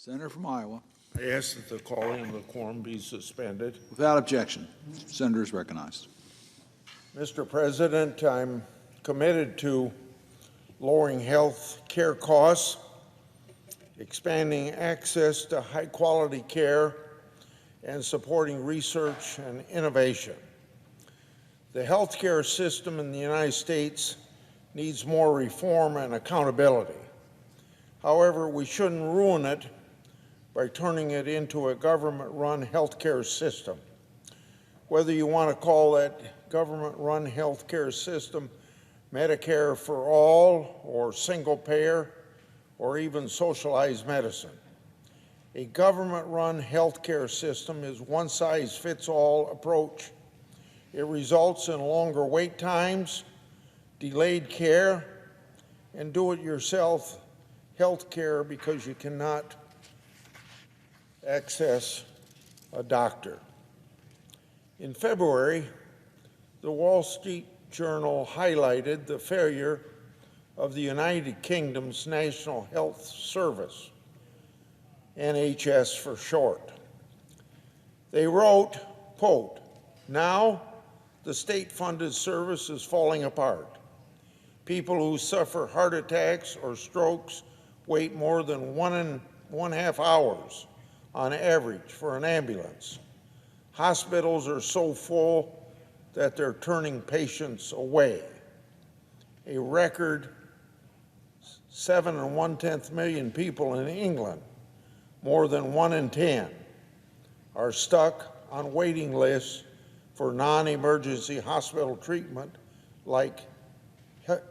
D: Senator from Iowa.
B: I ask that the calling of the quorum be suspended.
D: Without objection. Senator is recognized.
B: Mr. President, I'm committed to lowering health care costs, expanding access to high-quality care, and supporting research and innovation. The healthcare system in the United States needs more reform and accountability. However, we shouldn't ruin it by turning it into a government-run healthcare system. Whether you want to call that government-run healthcare system Medicare for all, or single payer, or even socialized medicine. A government-run healthcare system is one-size-fits-all approach. It results in longer wait times, delayed care, and do-it-yourself health care because you cannot access a doctor. In February, the Wall Street Journal highlighted the failure of the United Kingdom's National Health Service, NHS for short. They wrote, quote, "Now the state-funded service is falling apart. People who suffer heart attacks or strokes wait more than 1.5 hours on average for an ambulance. Hospitals are so full that they're turning patients away. A record 7 1/10 million people in England, more than 1 in 10, are stuck on waiting lists for non-emergency hospital treatment like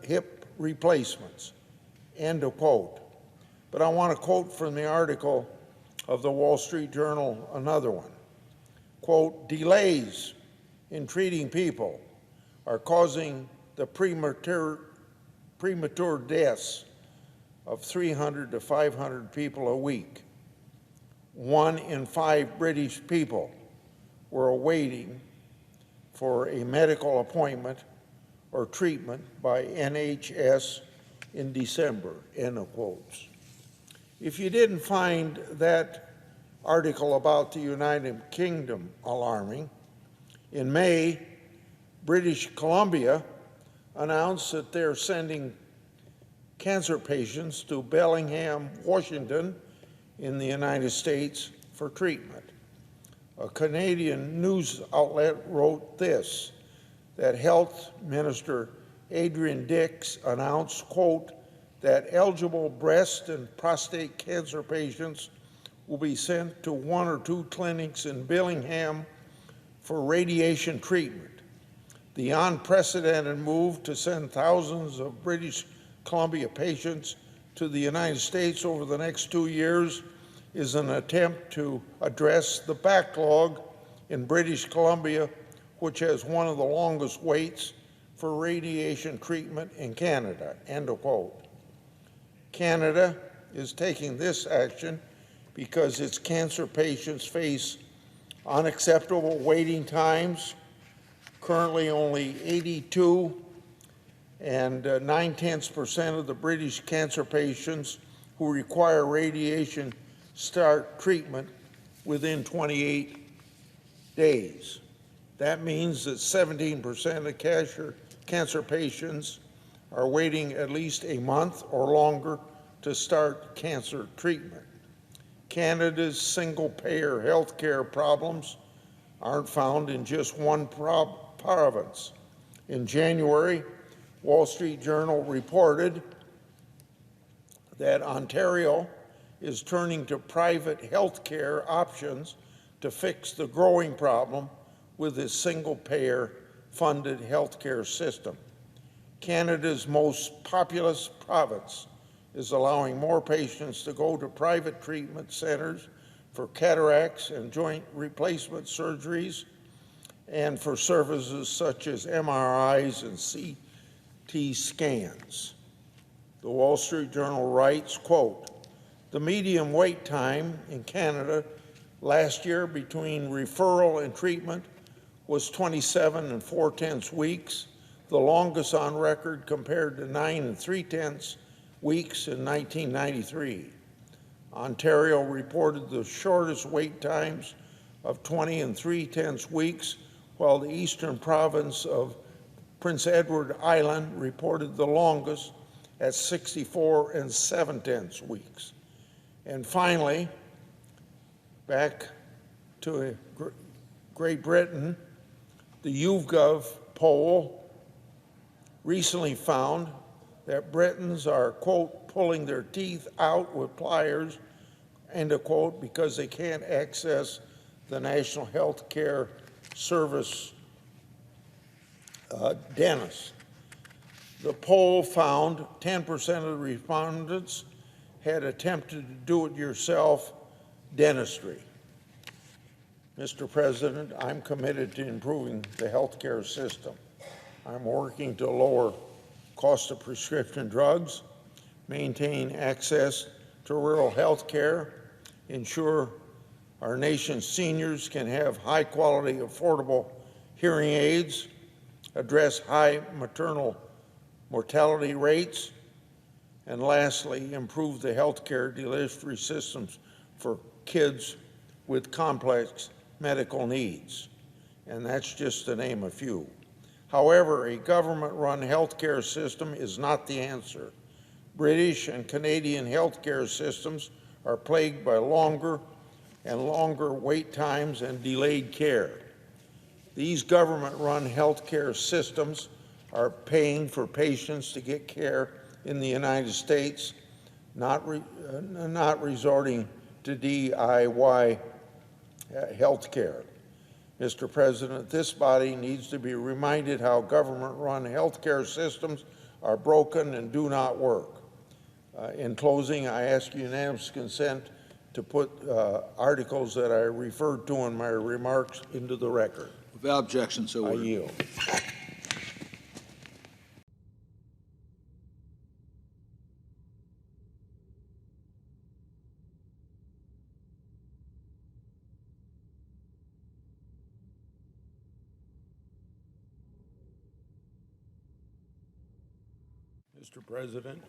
B: hip replacements," end of quote. But I want to quote from the article of the Wall Street Journal, another one. Quote, "Delays in treating people are causing the premature deaths of 300 to 500 people a week. 1 in 5 British people were awaiting for a medical appointment or treatment by NHS in December," end of quotes. If you didn't find that article about the United Kingdom alarming, in May, British Columbia announced that they're sending cancer patients to Bellingham, Washington, in the United States for treatment. A Canadian news outlet wrote this, that Health Minister Adrian Dix announced, quote, that eligible breast and prostate cancer patients will be sent to 1 or 2 clinics in Bellingham for radiation treatment. The unprecedented move to send thousands of British Columbia patients to the United States over the next 2 years is an attempt to address the backlog in British Columbia, which has one of the longest waits for radiation treatment in Canada, end of quote. Canada is taking this action because its cancer patients face unacceptable waiting times, currently only 82, and 9/10% of the British cancer patients who require radiation start treatment within 28 days. That means that 17% of cancer patients are waiting at least a month or longer to start cancer treatment. Canada's single-payer health care problems aren't found in just one province. In January, Wall Street Journal reported that Ontario is turning to private health care options to fix the growing problem with its single-payer funded health care system. Canada's most populous province is allowing more patients to go to private treatment centers for cataracts and joint replacement surgeries and for services such as MRIs and CT scans. The Wall Street Journal writes, quote, "The median wait time in Canada last year between referral and treatment was 27 4/10 weeks, the longest on record compared to 9 3/10 weeks in 1993. Ontario reported the shortest wait times of 20 3/10 weeks, while the eastern province of Prince Edward Island reported the longest at 64 7/10 weeks. And finally, back to Great Britain, the YouGov poll recently found that Britons are, quote, pulling their teeth out with pliers, end of quote, because they can't access the National Health Care Service dentist. The poll found 10% of the respondents had attempted to do-it-yourself dentistry. Mr. President, I'm committed to improving the healthcare system. I'm working to lower cost of prescription drugs, maintain access to rural health care, ensure our nation's seniors can have high-quality, affordable hearing aids, address high maternal mortality rates, And lastly, improve the healthcare delivery systems for kids with complex medical needs. And that's just to name a few. However, a government-run healthcare system is not the answer. British and Canadian healthcare systems are plagued by longer and longer wait times and delayed care. These government-run healthcare systems are paying for patients to get care in the United States, not resorting to DIY healthcare. Mr. President, this body needs to be reminded how government-run healthcare systems are broken and do not work. In closing, I ask unanimous consent to put articles that I referred to in my remarks into the record.
D: Without objection, so
B: I
D: ordered.
B: yield. Mr. President,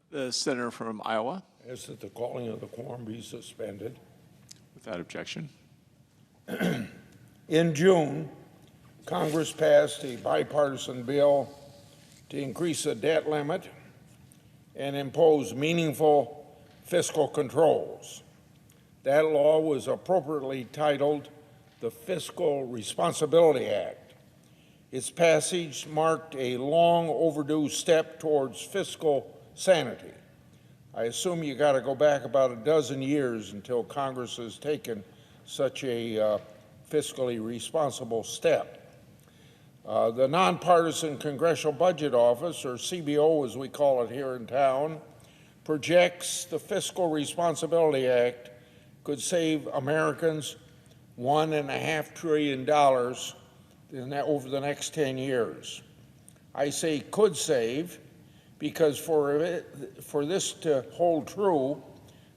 E: The senator from Iowa,
B: ask that the calling of the quorum be suspended.
E: without objection.
B: In June, Congress passed a bipartisan bill to increase the debt limit and impose meaningful fiscal controls. That law was appropriately titled the Fiscal Responsibility Act. Its passage marked a long overdue step towards fiscal sanity. I assume you got to go back about a dozen years until Congress has taken such a fiscally responsible step. The Nonpartisan Congressional Budget Office, or CBO as we call it here in town, projects the Fiscal Responsibility Act could save Americans $1.5 trillion over the next 10 years. I say could save because for this to hold true,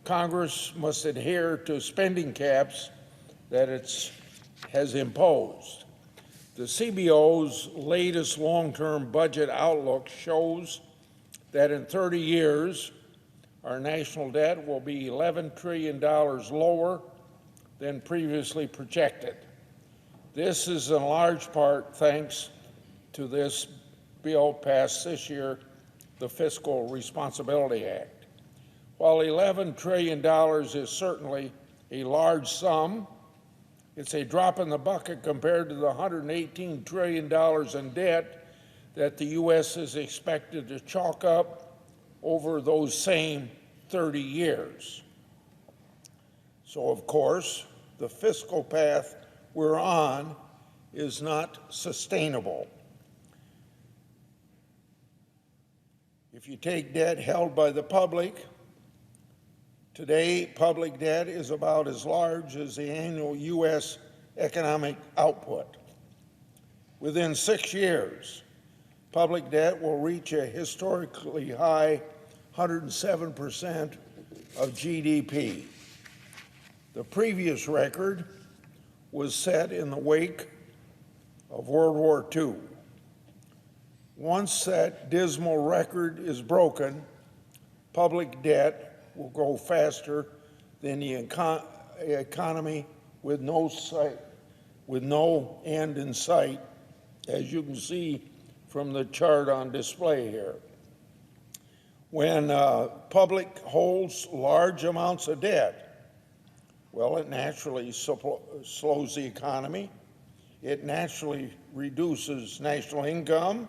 B: Congress must adhere to spending caps that it has imposed. The CBO's latest long-term budget outlook shows that in 30 years, our national debt will be $11 trillion lower than previously projected. This is in large part thanks to this bill passed this year, the Fiscal Responsibility Act. While $11 trillion is certainly a large sum, it's a drop in the bucket compared to the $118 trillion in debt that the U.S. is expected to chalk up over those same 30 years. So, of course, the fiscal path we're on is not sustainable. If you take debt held by the public, today public debt is about as large as the annual U.S. economic output. Within 6 years, public debt will reach a historically high 107% of GDP. The previous record was set in the wake of World War II. Once that dismal record is broken, public debt will grow faster than the economy with no end in sight, as you can see from the chart on display here. When public holds large amounts of debt, well, it naturally slows the economy, it naturally reduces national income,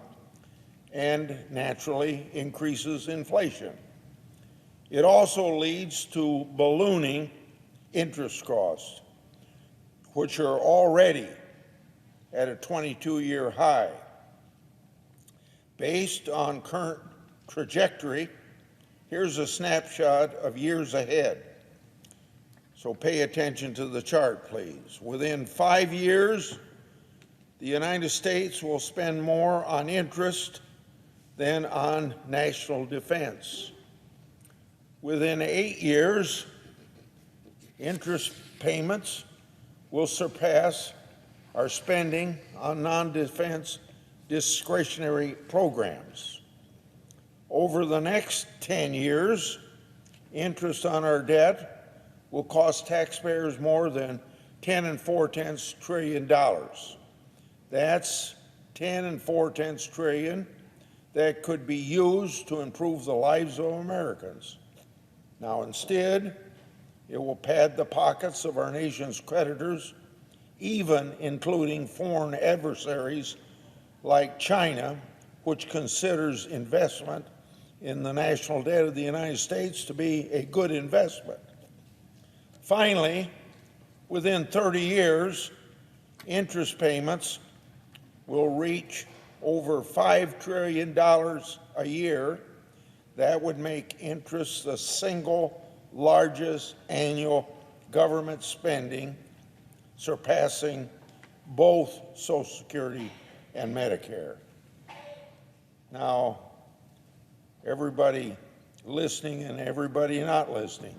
B: and naturally increases inflation. It also leads to ballooning interest costs, which are already at a 22-year high. Based on current trajectory, here's a snapshot of years ahead. So pay attention to the chart, please. Within 5 years, the United States will spend more on interest than on national defense. Within 8 years, interest payments will surpass our spending on non-defense discretionary programs. Over the next 10 years, interest on our debt will cost taxpayers more than $10.4 trillion. That's $10.4 trillion that could be used to improve the lives of Americans. Now, instead, it will pad the pockets of our nation's creditors, even including foreign adversaries like China, which considers investment in the national debt of the United States to be a good investment. Finally, within 30 years, interest payments will reach over $5 trillion a year. That would make interest the single largest annual government spending, surpassing both Social Security and Medicare. Now, everybody listening and everybody not listening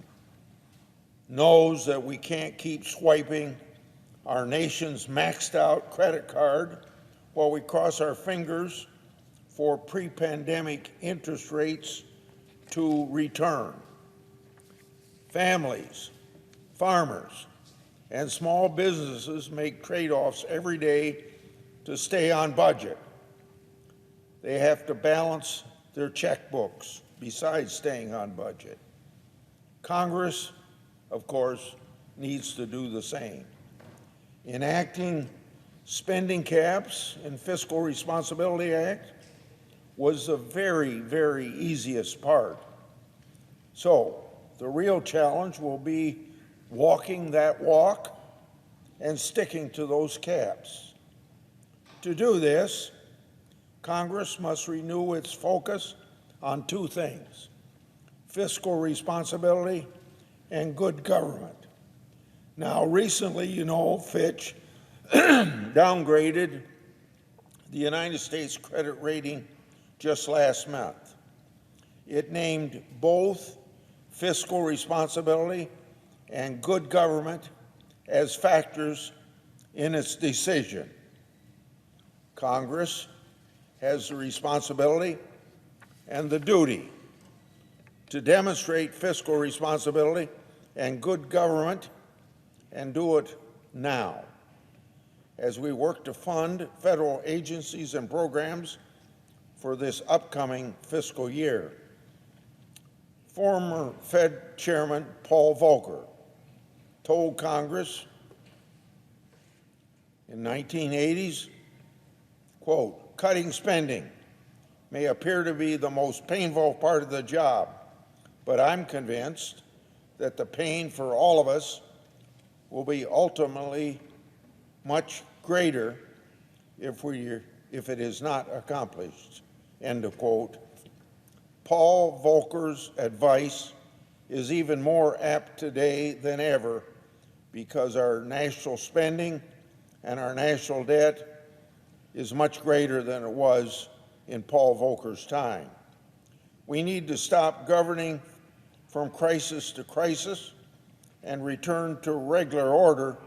B: knows that we can't keep swiping our nation's maxed out credit card while we cross our fingers for pre-pandemic interest rates to return. Families, farmers, and small businesses make trade-offs every day to stay on budget. They have to balance their checkbooks besides staying on budget. Congress, of course, needs to do the same. Enacting spending caps in Fiscal Responsibility Act was the very, very easiest part. So the real challenge will be walking that walk and sticking to those caps. To do this, Congress must renew its focus on two things: fiscal responsibility and good government. Now, recently, Fitch downgraded the United States credit rating just last month. It named both fiscal responsibility and good government as factors in its decision. Congress has the responsibility and the duty to demonstrate fiscal responsibility and good government, and do it now as we work to fund federal agencies and programs for this upcoming fiscal year. Former Fed Chairman Paul Volcker told Congress in 1980s, quote, "Cutting spending may appear to be the most painful part of the job, but I'm convinced that the pain for all of us will be ultimately much greater if it is not accomplished," end of quote. Paul Volcker's advice is even more apt today than ever because our national spending and our national debt is much greater than it was in Paul Volcker's time. We need to stop governing from crisis to crisis and return to regular order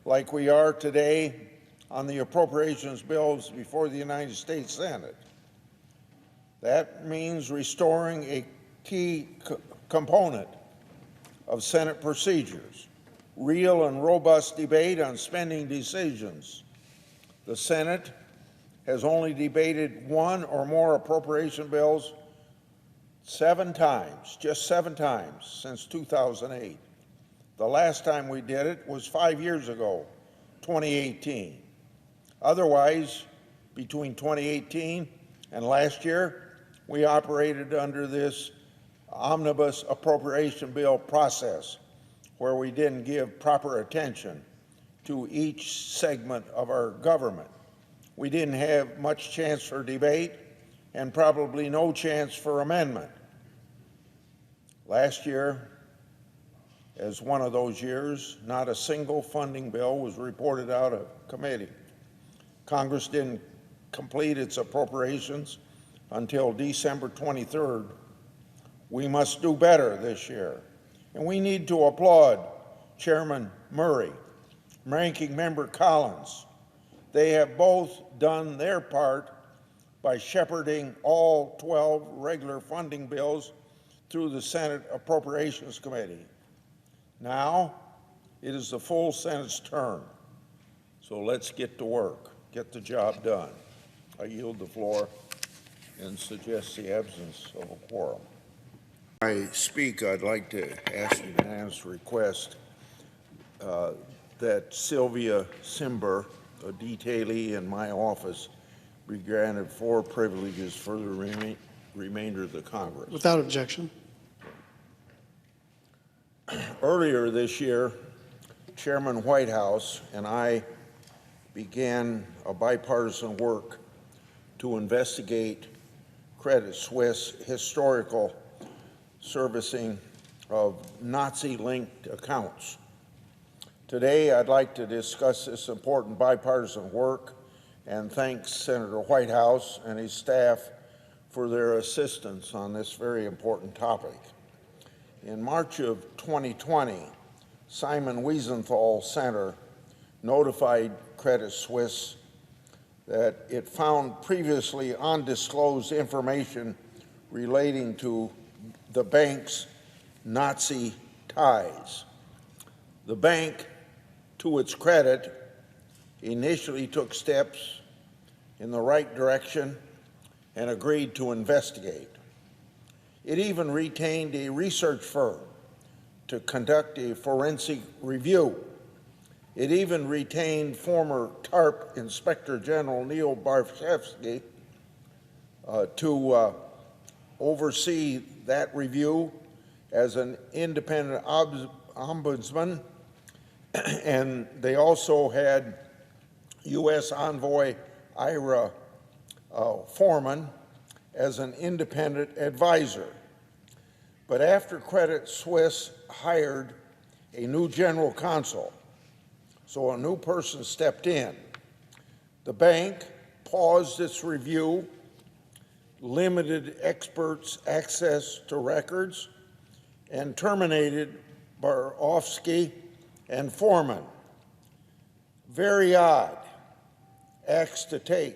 B: like we are today on the appropriations bills before the United States Senate. That means restoring a key component of Senate procedures: real and robust debate on spending decisions. The Senate has only debated one or more appropriation bills 7 times, just 7 times, since 2008. The last time we did it was 5 years ago, 2018. Otherwise, between 2018 and last year, we operated under this omnibus appropriation bill process, where we didn't give proper attention to each segment of our government. We didn't have much chance for debate and probably no chance for amendment. Last year, as one of those years, not a single funding bill was reported out of committee. Congress didn't complete its appropriations until December 23rd. We must do better this year, and we need to applaud Chairman Murray, Ranking Member Collins. They have both done their part by shepherding all 12 regular funding bills through the Senate Appropriations Committee. Now, it is the full Senate's turn. So let's get to work, get the job done. I yield the floor and suggest the absence of a quorum. I speak, I'd like to ask a unanimous request that Sylvia Simber, a detailee in my office, be granted 4 privileges for the remainder of the Congress.
F: Without objection.
B: Earlier this year, Chairman Whitehouse and I began a bipartisan work to investigate Credit Suisse historical servicing of Nazi-linked accounts. Today, I'd like to discuss this important bipartisan work and thank Senator Whitehouse and his staff for their assistance on this very important topic. In March of 2020, Simon Wiesenthal Center notified Credit Suisse that it found previously undisclosed information relating to the bank's Nazi ties. The bank, to its credit, initially took steps in the right direction and agreed to investigate. It even retained a research firm to conduct a forensic review. It even retained former TARP Inspector General Neil Barshevsky to oversee that review as an independent ombudsman, and they also had U.S. Envoy Ira Foreman as an independent advisor. But after Credit Suisse hired a new general counsel, so a new person stepped in, the bank paused its review, limited experts' access to records, and terminated Borofsky and Foreman. Very odd acts to take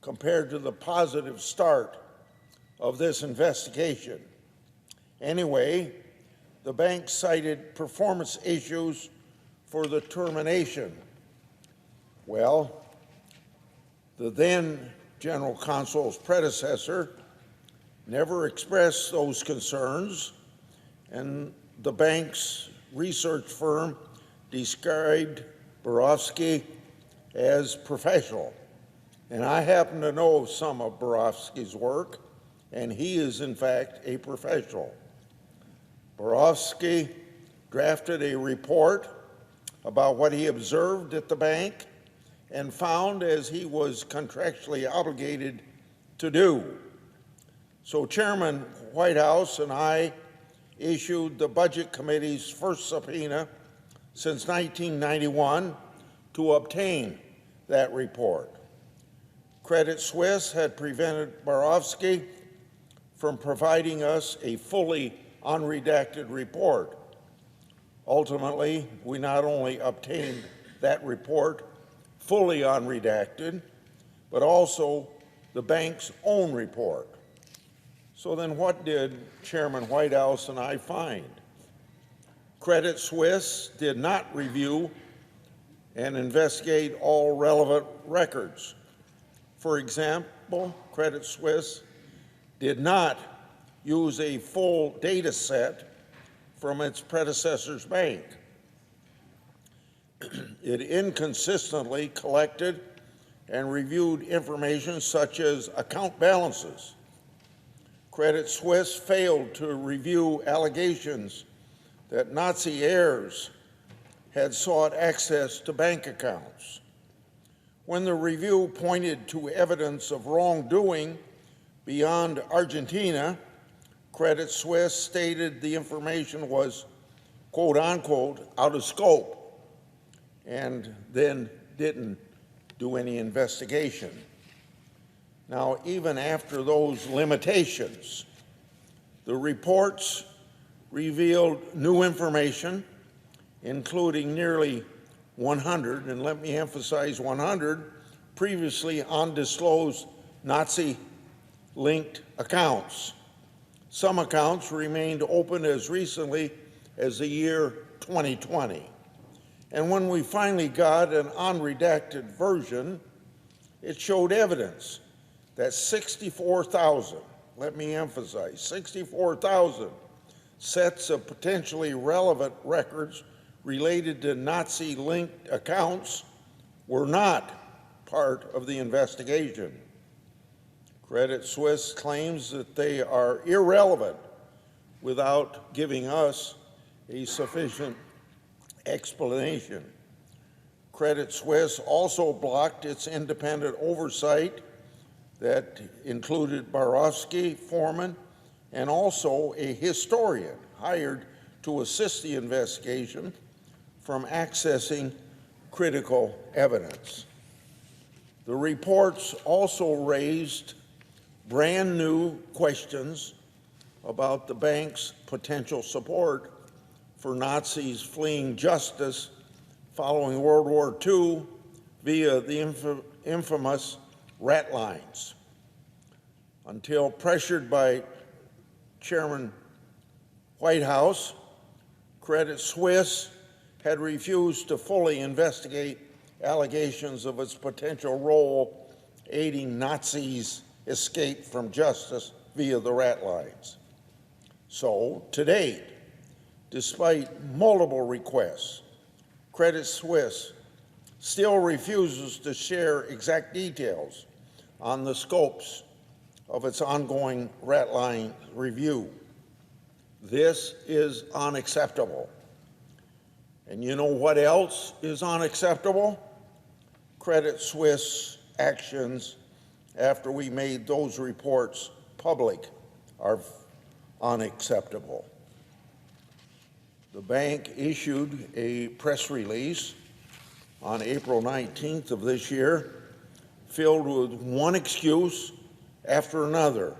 B: compared to the positive start of this investigation. Anyway, the bank cited performance issues for the termination. Well, the then general counsel's predecessor never expressed those concerns, and the bank's research firm described Borofsky as professional. And I happen to know some of Borofsky's work, and he is, in fact, a professional. Borofsky drafted a report about what he observed at the bank and found, as he was contractually obligated to do. So Chairman Whitehouse and I issued the Budget Committee's first subpoena since 1991 to obtain that report. Credit Suisse had prevented Borofsky from providing us a fully unredacted report. Ultimately, we not only obtained that report fully unredacted, but also the bank's own report. So then what did Chairman Whitehouse and I find? Credit Suisse did not review and investigate all relevant records. For example, Credit Suisse did not use a full data set from its predecessor's bank. It inconsistently collected and reviewed information such as account balances. Credit Suisse failed to review allegations that Nazi heirs had sought access to bank accounts. When the review pointed to evidence of wrongdoing beyond Argentina, Credit Suisse stated the information was, quote unquote, out of scope, and then didn't do any investigation. Now, even after those limitations, the reports revealed new information, including nearly 100, and let me emphasize 100, previously undisclosed Nazi-linked accounts. Some accounts remained open as recently as the year 2020. And when we finally got an unredacted version, it showed evidence that 64,000, let me emphasize, 64,000 sets of potentially relevant records related to Nazi-linked accounts were not part of the investigation. Credit Suisse claims that they are irrelevant without giving us a sufficient explanation. Credit Suisse also blocked its independent oversight that included Borowski, foreman, and also a historian hired to assist the investigation from accessing critical evidence. The reports also raised brand new questions about the bank's potential support for Nazis fleeing justice following World War II via the infamous rat lines. Until pressured by Chairman Whitehouse, Credit Suisse had refused to fully investigate allegations of its potential role aiding Nazis escape from justice via the rat lines. So, to date, despite multiple requests, Credit Suisse still refuses to share exact details on the scopes of its ongoing rat line review. This is unacceptable. And you know what else is unacceptable? Credit Suisse actions after we made those reports public are unacceptable. The bank issued a press release on April 19th of this year, filled with one excuse after another.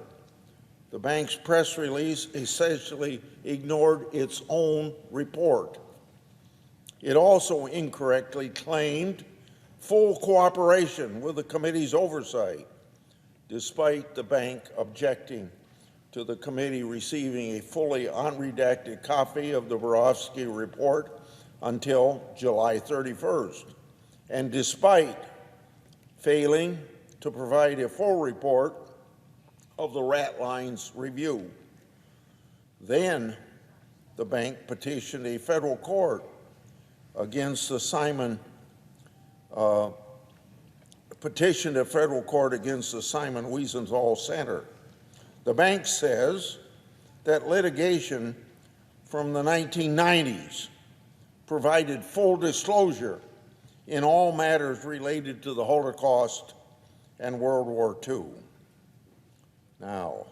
B: The bank's press release essentially ignored its own report. It also incorrectly claimed full cooperation with the committee's oversight, despite the bank objecting to the committee receiving a fully unredacted copy of the Borowski report until July 31st, and despite failing to provide a full report of the rat lines review. Then the bank petitioned a federal court against the Simon Wiesenthal Center. The bank says that litigation from the 1990s provided full disclosure in all matters related to the Holocaust and World War II. Now,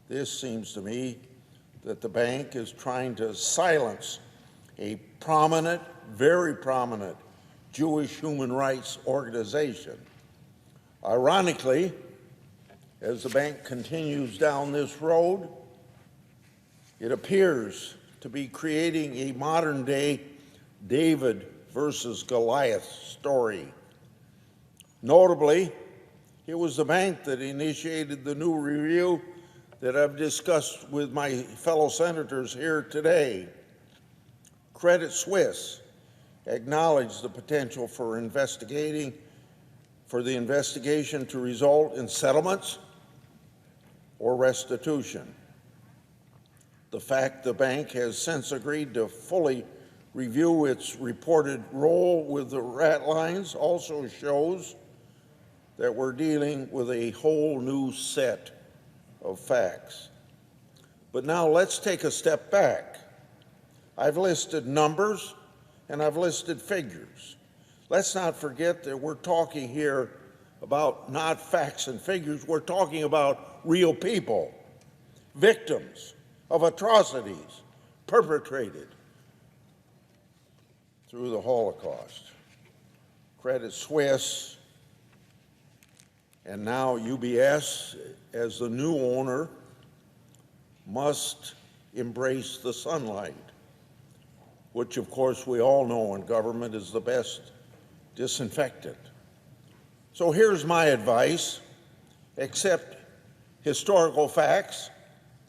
B: this seems to me that the bank is trying to silence a prominent, very prominent Jewish human rights organization. Ironically, as the bank continues down this road, it appears to be creating a modern-day David versus Goliath story. Notably, it was the bank that initiated the new review that I've discussed with my fellow senators here today. Credit Suisse acknowledged the potential for the investigation to result in settlements or restitution. The fact the bank has since agreed to fully review its reported role with the rat lines also shows that we're dealing with a whole new set of facts. But now let's take a step back. I've listed numbers and I've listed figures. Let's not forget that we're talking here about not facts and figures, we're talking about real people, victims of atrocities perpetrated through the Holocaust. Credit Suisse and now UBS, as the new owner, must embrace the sunlight, which of course we all know in government is the best disinfectant. So here's my advice. accept historical facts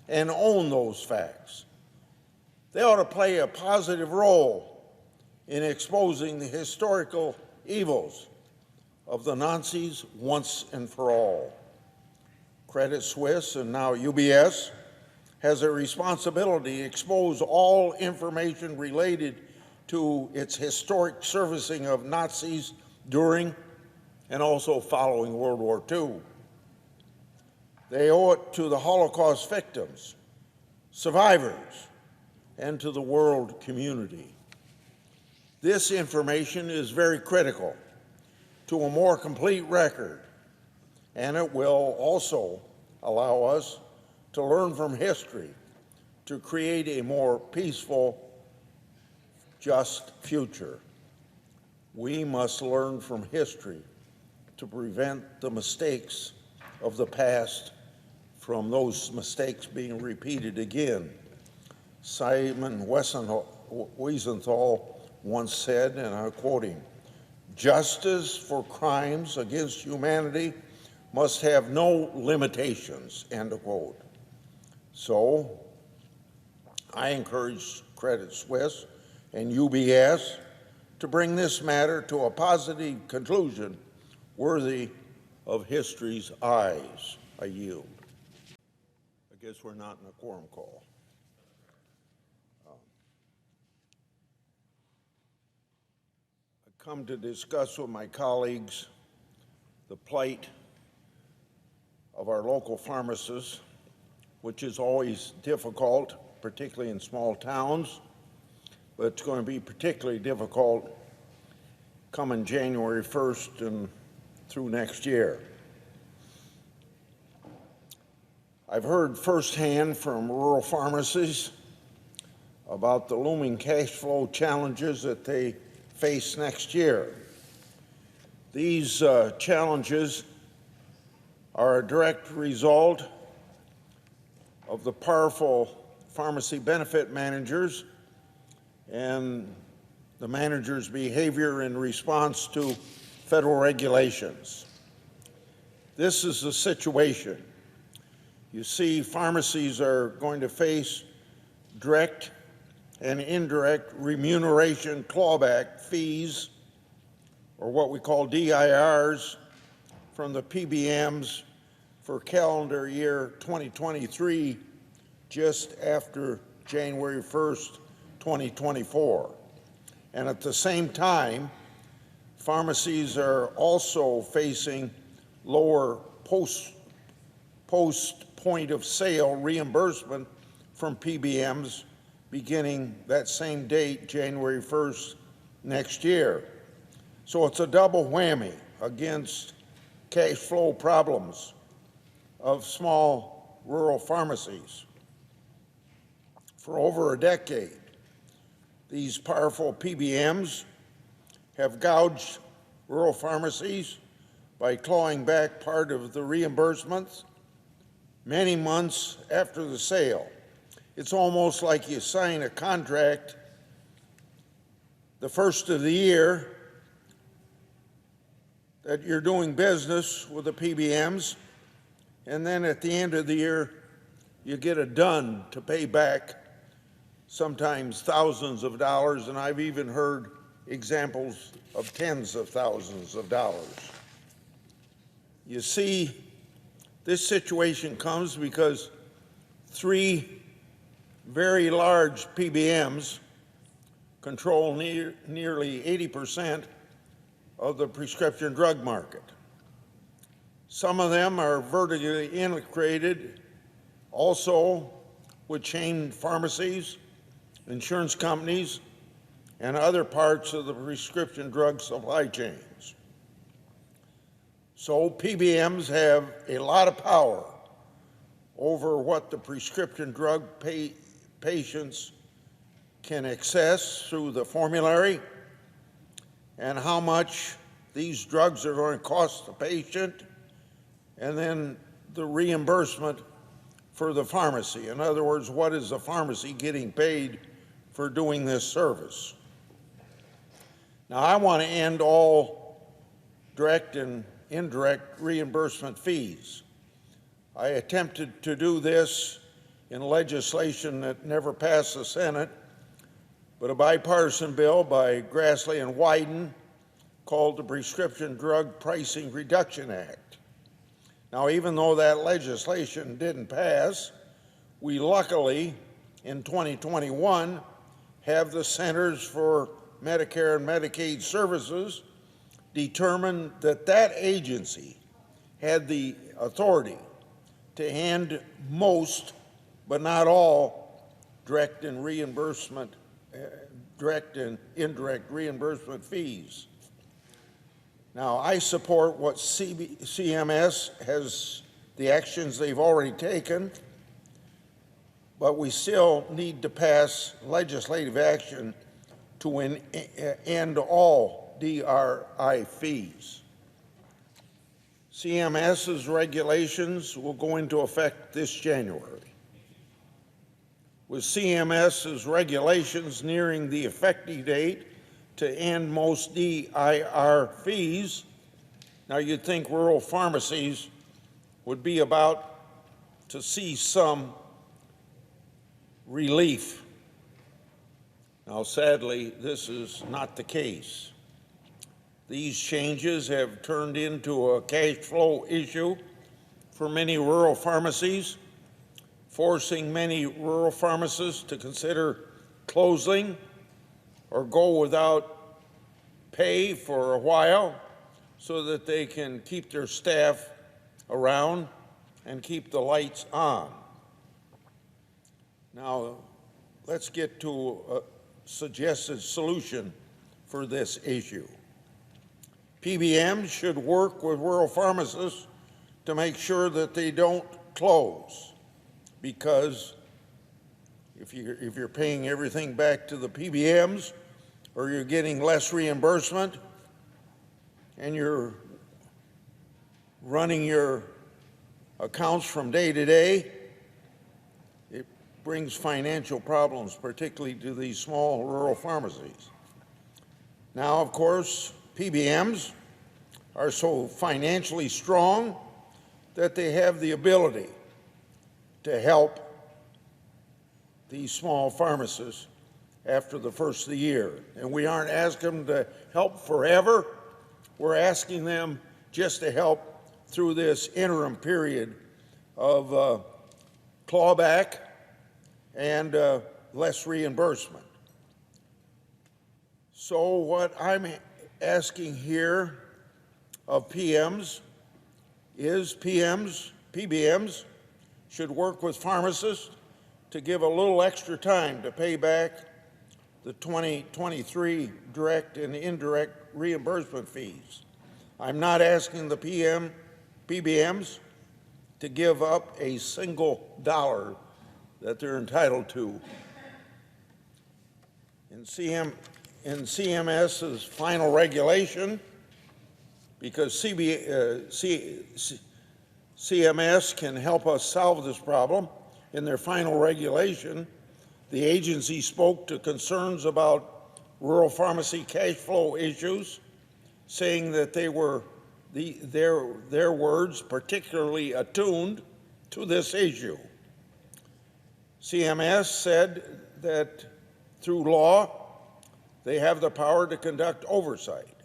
B: and own those facts. They ought to play a positive role in exposing the historical evils of the Nazis once and for all. Credit Suisse, and now UBS, has a responsibility to expose all information related to its historic servicing of Nazis during and also following World War II. They owe it to the Holocaust victims, survivors, and to the world community. This information is very critical to a more complete record, and it will also allow us to learn from history to create a more peaceful, just future. We must learn from history to prevent the mistakes of the past from those mistakes being repeated again. Simon Wiesenthal once said, and I'm quoting, "Justice for crimes against humanity must have no limitations," end of quote. So I encourage Credit Suisse and UBS to bring this matter to a positive conclusion worthy of history's eyes. I yield. I guess we're not in a quorum call. I come to discuss with my colleagues the plight of our local pharmacists, which is always difficult, particularly in small towns, but it's going to be particularly difficult coming January 1st and through next year. I've heard firsthand from rural pharmacies about the looming cash flow challenges that they face next year. These challenges are a direct result of the powerful pharmacy benefit managers and the managers' behavior in response to federal regulations. This is the situation. You see, pharmacies are going to face direct and indirect remuneration clawback fees, or what we call DIRs, from the PBMs for calendar year 2023, just after January 1st, 2024. And at the same time, pharmacies are also facing lower post-point of sale reimbursement from PBMs beginning that same date, January 1st next year. So it's a double whammy against cash flow problems of small rural pharmacies. For over a decade, these powerful PBMs have gouged rural pharmacies by clawing back part of the reimbursements many months after the sale. It's almost like you sign a contract the first of the year that you're doing business with the PBMs, and then at the end of the year, you get a done to pay back sometimes thousands of dollars, and I've even heard examples of tens of thousands of dollars. You see, this situation comes because three very large PBMs control nearly 80% of the prescription drug market. Some of them are vertically integrated also with chain pharmacies, insurance companies, and other parts of the prescription drug supply chains. So PBMs have a lot of power over what the prescription drug patients can access through the formulary and how much these drugs are going to cost the patient, and then the reimbursement for the pharmacy. In other words, what is the pharmacy getting paid for doing this service? Now, I want to end all direct and indirect reimbursement fees. I attempted to do this in legislation that never passed the Senate, but a bipartisan bill by Grassley and Wyden called the Prescription Drug Pricing Reduction Act. Now, even though that legislation didn't pass, we luckily, in 2021, have the Centers for Medicare and Medicaid Services determine that that agency had the authority to hand most, but not all, direct and indirect reimbursement fees. Now, I support what CMS has, the actions they've already taken, but we still need to pass legislative action to end all DRI fees. CMS's regulations will go into effect this January. With CMS's regulations nearing the effective date to end most DIR fees, now you'd think rural pharmacies would be about to see some relief. Now, sadly, this is not the case. These changes have turned into a cash flow issue for many rural pharmacies, forcing many rural pharmacists to consider closing or go without pay for a while so that they can keep their staff around and keep the lights on. Now, let's get to a suggested solution for this issue. PBMs should work with rural pharmacists to make sure that they don't close, because if you're paying everything back to the PBMs, or you're getting less reimbursement, and you're running your accounts from day to day, it brings financial problems, particularly to these small rural pharmacies. Now, of course, PBMs are so financially strong that they have the ability to help these small pharmacists after the first of the year. And we aren't asking them to help forever. We're asking them just to help through this interim period of clawback and less reimbursement. So what I'm asking here of PBMs should work with pharmacists to give a little extra time to pay back the 2023 direct and indirect reimbursement fees. I'm not asking the PBMs to give up a single dollar that they're entitled to. In CMS's final regulation, because CMS can help us solve this problem, in their final regulation, the agency spoke to concerns about rural pharmacy cash flow issues, saying that they were, their words, particularly attuned to this issue. CMS said that through law, they have the power to conduct oversight.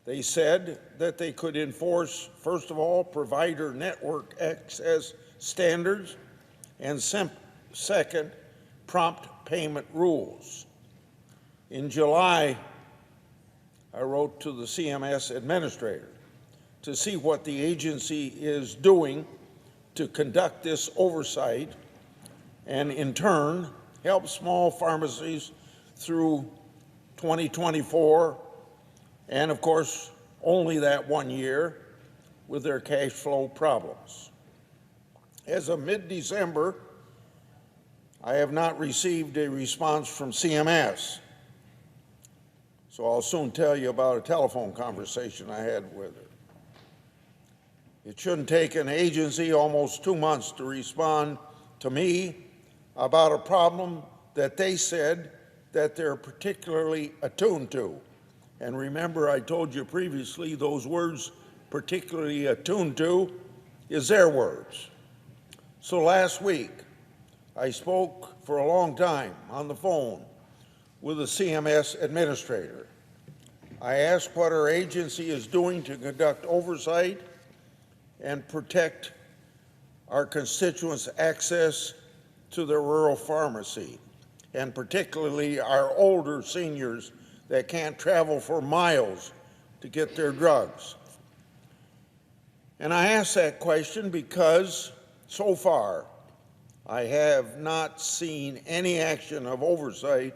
B: They said that they could enforce, first of all, provider network access standards, and second, prompt payment rules. In July, I wrote to the CMS administrator to see what the agency is doing to conduct this oversight and in turn help small pharmacies through 2024 and of course only that 1 year with their cash flow problems. As of mid-December, I have not received a response from CMS. So I'll soon tell you about a telephone conversation I had with her. It shouldn't take an agency almost 2 months to respond to me about a problem that they said that they're particularly attuned to. And remember, I told you previously, those words, particularly attuned to, is their words. So last week, I spoke for a long time on the phone with the CMS administrator. I asked what our agency is doing to conduct oversight and protect our constituents' access to the rural pharmacy, and particularly our older seniors that can't travel for miles to get their drugs. And I asked that question because so far I have not seen any action of oversight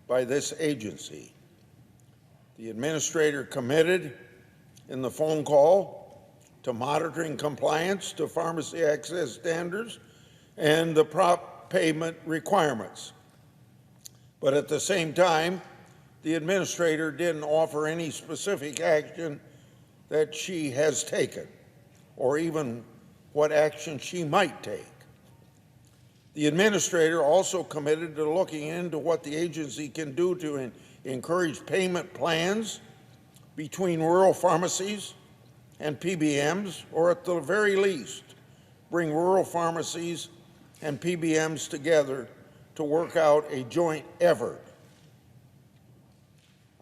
B: by this agency. The administrator committed in the phone call to monitoring compliance to pharmacy access standards and the prop payment requirements. But at the same time, the administrator didn't offer any specific action that she has taken, or even what action she might take. The administrator also committed to looking into what the agency can do to encourage payment plans between rural pharmacies and PBMs, or at the very least, bring rural pharmacies and PBMs together to work out a joint effort.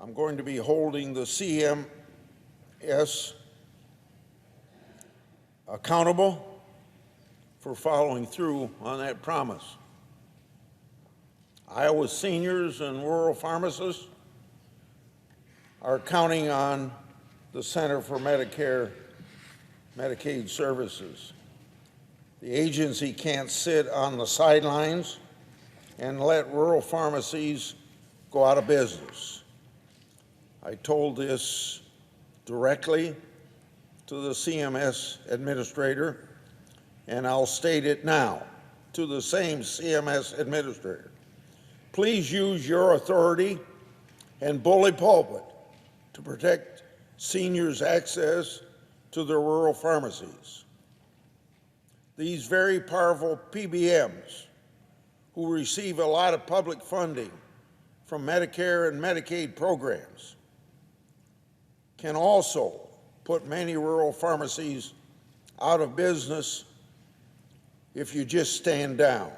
B: I'm going to be holding the CMS accountable for following through on that promise. Iowa's seniors and rural pharmacists are counting on the Center for Medicare Medicaid Services. The agency can't sit on the sidelines and let rural pharmacies go out of business. I told this directly to the CMS administrator, and I'll state it now to the same CMS administrator. Please use your authority and bully pulpit to protect seniors' access to their rural pharmacies. These very powerful PBMs, who receive a lot of public funding from Medicare and Medicaid programs, can also put many rural pharmacies out of business if you just stand down.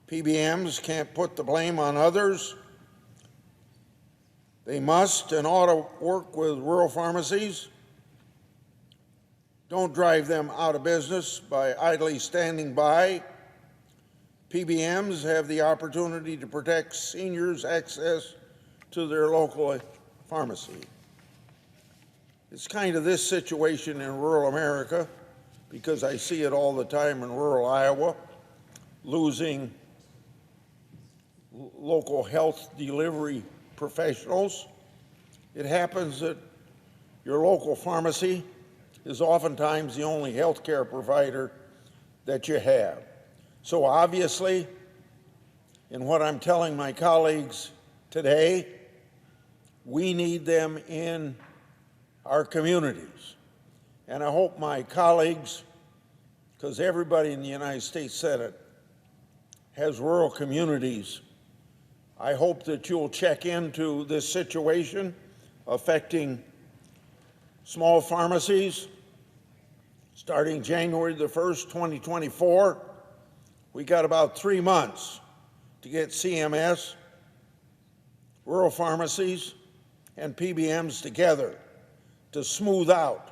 B: PBMs can't put the blame on others. They must and ought to work with rural pharmacies. Don't drive them out of business by idly standing by. PBMs have the opportunity to protect seniors' access to their local pharmacy. It's kind of this situation in rural America, because I see it all the time in rural Iowa, losing local health delivery professionals. It happens that your local pharmacy is oftentimes the only health care provider that you have. So obviously, in what I'm telling my colleagues today, we need them in our communities. And I hope my colleagues, because everybody in the United States Senate has rural communities, I hope that you'll check into this situation affecting small pharmacies. Starting January the 1st, 2024, we got about 3 months to get CMS, rural pharmacies, and PBMs together to smooth out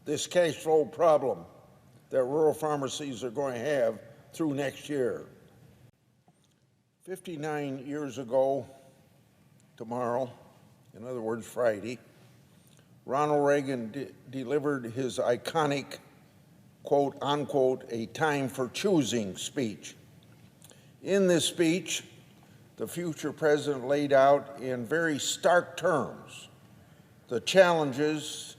B: this cash flow problem that rural pharmacies are going to have through next year. 59 years ago tomorrow, in other words, Friday, Ronald Reagan delivered his iconic, quote, unquote, a time for choosing speech. In this speech, the future president laid out in very stark terms the challenges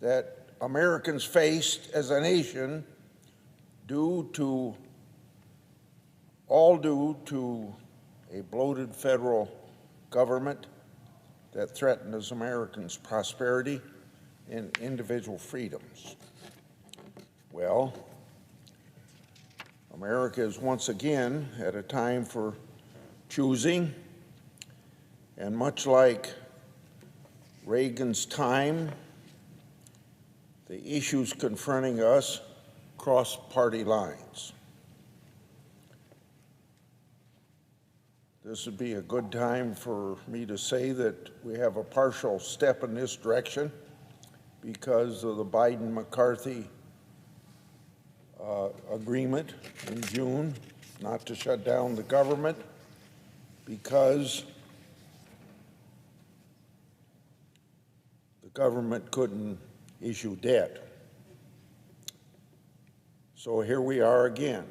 B: that Americans faced as a nation due to a bloated federal government that threatens Americans' prosperity and individual freedoms. Well, America is once again at a time for choosing, and much like Reagan's time, the issues confronting us cross party lines. This would be a good time for me to say that we have a partial step in this direction because of the Biden-McCarthy agreement in June not to shut down the government, because the government couldn't issue debt. So here we are again.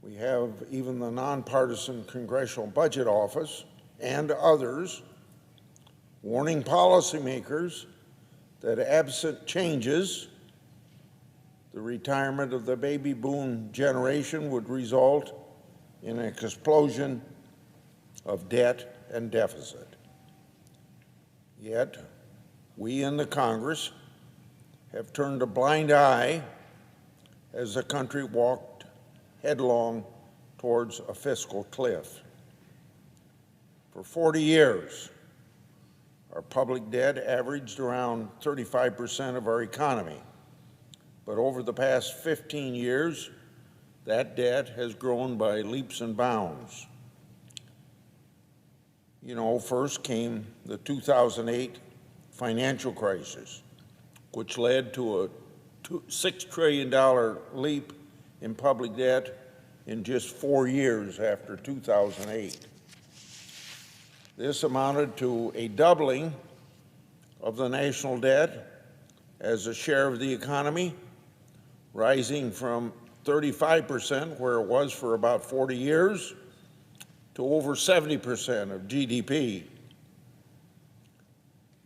B: We have even the nonpartisan Congressional Budget Office and others warning policymakers that absent changes, the retirement of the baby boom generation would result in an explosion of debt and deficit. Yet, we in the Congress have turned a blind eye as the country walked headlong towards a fiscal cliff. For 40 years, our public debt averaged around 35% of our economy. But over the past 15 years, that debt has grown by leaps and bounds. You know, first came the 2008 financial crisis, which led to a $6 trillion leap in public debt in just 4 years after 2008. This amounted to a doubling of the national debt as a share of the economy, rising from 35%, where it was for about 40 years, to over 70% of GDP.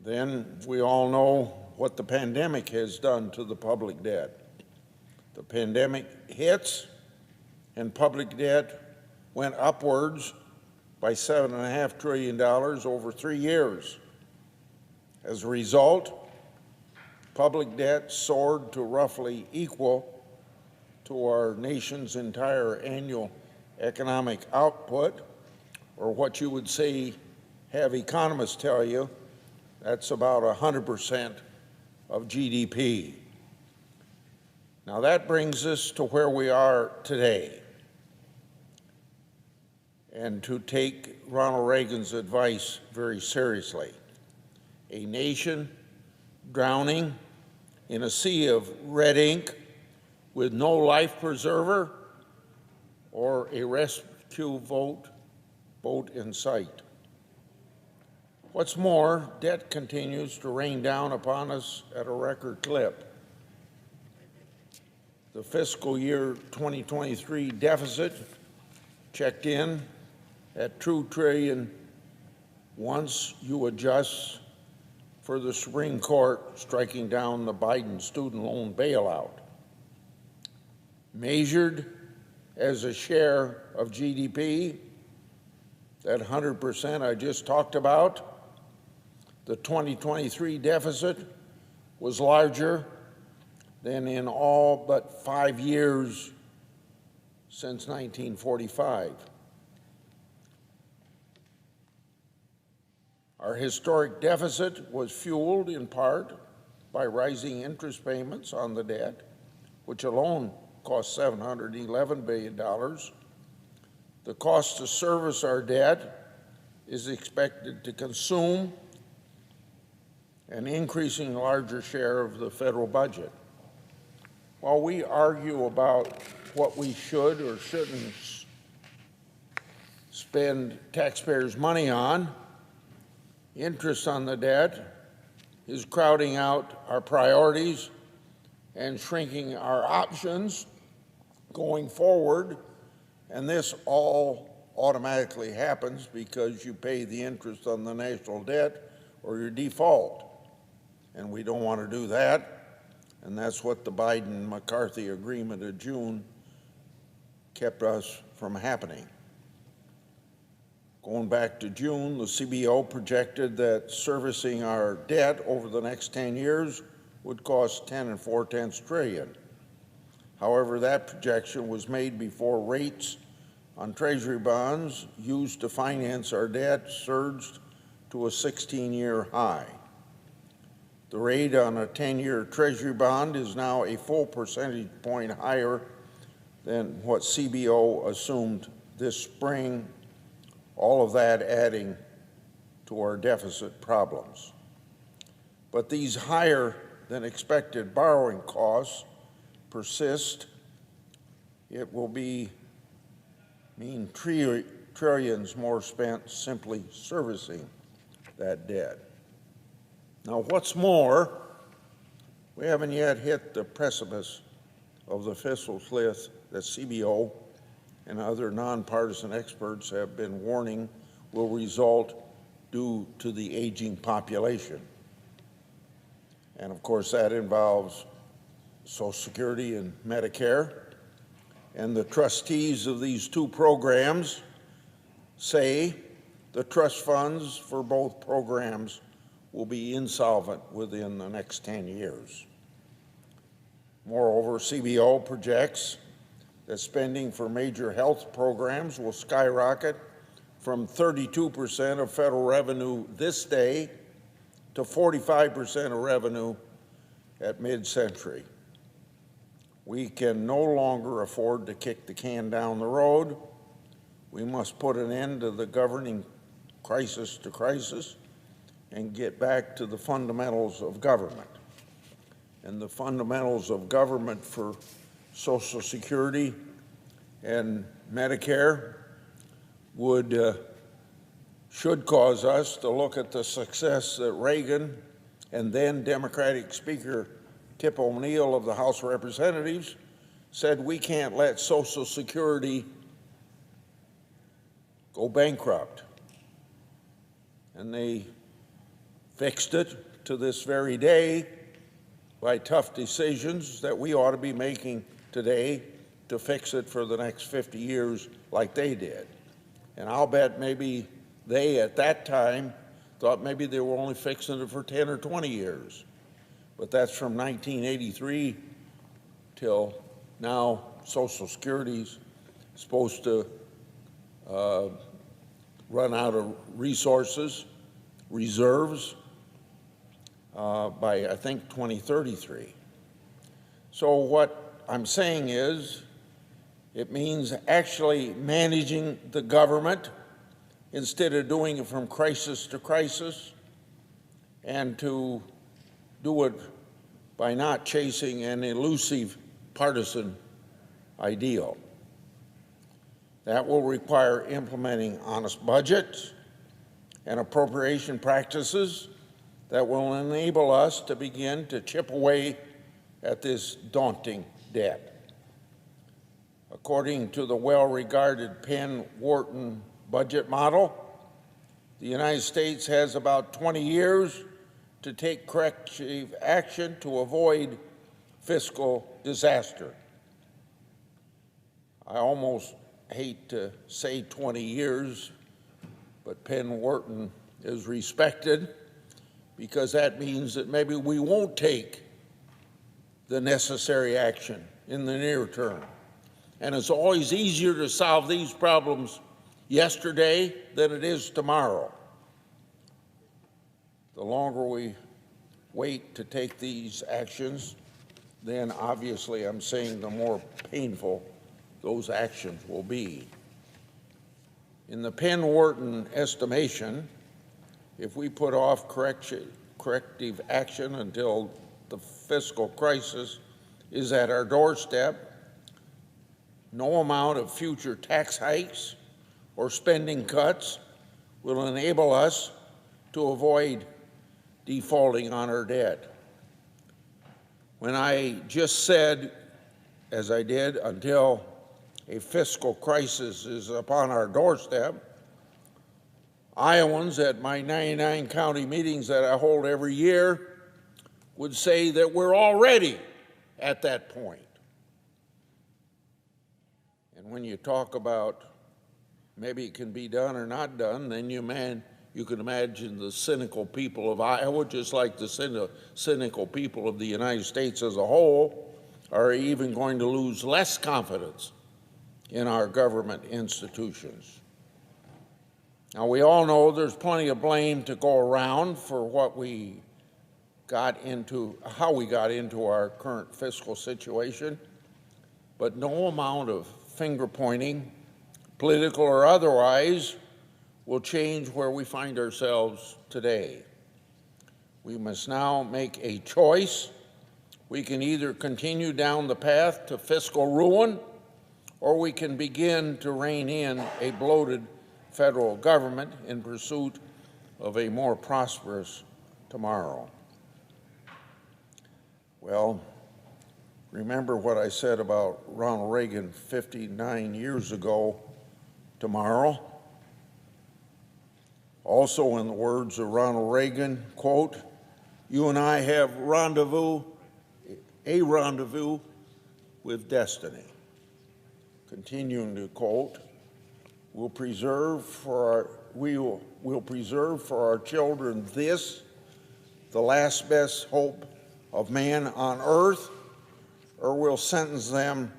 B: Then we all know what the pandemic has done to the public debt. The pandemic hits, and public debt went upwards by $7.5 trillion over 3 years. As a result, public debt soared to roughly equal to our nation's entire annual economic output, or what you would say, have economists tell you, that's about 100% of GDP. Now that brings us to where we are today. And to take Ronald Reagan's advice very seriously, a nation drowning in a sea of red ink with no life preserver or a rescue boat in sight. What's more, debt continues to rain down upon us at a record clip. The fiscal year 2023 deficit checked in at $2 trillion once you adjust for the Supreme Court striking down the Biden student loan bailout. Measured as a share of GDP, that 100% I just talked about, the 2023 deficit was larger than in all but 5 years since 1945. Our historic deficit was fueled in part by rising interest payments on the debt, which alone cost $711 billion. The cost to service our debt is expected to consume an increasing larger share of the federal budget. While we argue about what we should or shouldn't spend taxpayers' money on, interest on the debt is crowding out our priorities and shrinking our options going forward, and this all automatically happens because you pay the interest on the national debt or you default. And we don't want to do that, and that's what the Biden-McCarthy agreement of June kept us from happening. Going back to June, the CBO projected that servicing our debt over the next 10 years would cost $10 4/10 trillion. However, that projection was made before rates on Treasury bonds used to finance our debt surged to a 16-year high. The rate on a 10-year Treasury bond is now a full percentage point higher than what CBO assumed this spring, all of that adding to our deficit problems. But these higher than expected borrowing costs persist. It will mean trillions more spent simply servicing that debt. Now, what's more, we haven't yet hit the precipice of the fiscal cliff that CBO and other nonpartisan experts have been warning will result due to the aging population. And of course, that involves Social Security and Medicare. And the trustees of these two programs say the trust funds for both programs will be insolvent within the next 10 years. Moreover, CBO projects that spending for major health programs will skyrocket from 32% of federal revenue this day to 45% of revenue at mid-century. We can no longer afford to kick the can down the road. We must put an end to the governing crisis to crisis and get back to the fundamentals of government. And the fundamentals of government for Social Security and Medicare should cause us to look at the success that Reagan and then Democratic Speaker Tip O'Neill of the House of Representatives said we can't let Social Security go bankrupt. And they fixed it to this very day by tough decisions that we ought to be making today to fix it for the next 50 years like they did. And I'll bet maybe they, at that time, thought maybe they were only fixing it for 10 or 20 years. But that's from 1983 till now. Social Security's supposed to run out of reserves, by, I think, 2033. So what I'm saying is it means actually managing the government instead of doing it from crisis to crisis, and to do it by not chasing an elusive partisan ideal. That will require implementing honest budgets and appropriation practices that will enable us to begin to chip away at this daunting debt. According to the well-regarded Penn-Wharton budget model, the United States has about 20 years to take corrective action to avoid fiscal disaster. I almost hate to say 20 years, but Penn-Wharton is respected because that means that maybe we won't take the necessary action in the near term. And it's always easier to solve these problems yesterday than it is tomorrow. The longer we wait to take these actions, then obviously I'm saying the more painful those actions will be. In the Penn-Wharton estimation, if we put off corrective action until the fiscal crisis is at our doorstep, no amount of future tax hikes or spending cuts will enable us to avoid defaulting on our debt. When I just said, as I did, until a fiscal crisis is upon our doorstep, Iowans at my 99 county meetings that I hold every year would say that we're already at that point. And when you talk about maybe it can be done or not done, then you can imagine the cynical people of Iowa, just like the cynical people of the United States as a whole, are even going to lose less confidence in our government institutions. Now, we all know there's plenty of blame to go around for what we how we got into our current fiscal situation, but no amount of finger pointing, political or otherwise, will change where we find ourselves today. We must now make a choice. We can either continue down the path to fiscal ruin, or we can begin to rein in a bloated federal government in pursuit of a more prosperous tomorrow. Well, remember what I said about Ronald Reagan 59 years ago tomorrow. Also, in the words of Ronald Reagan, quote, "You and I have a rendezvous with destiny." Continuing to quote, we'll preserve for our children this, the last best hope of man on earth, or we'll sentence them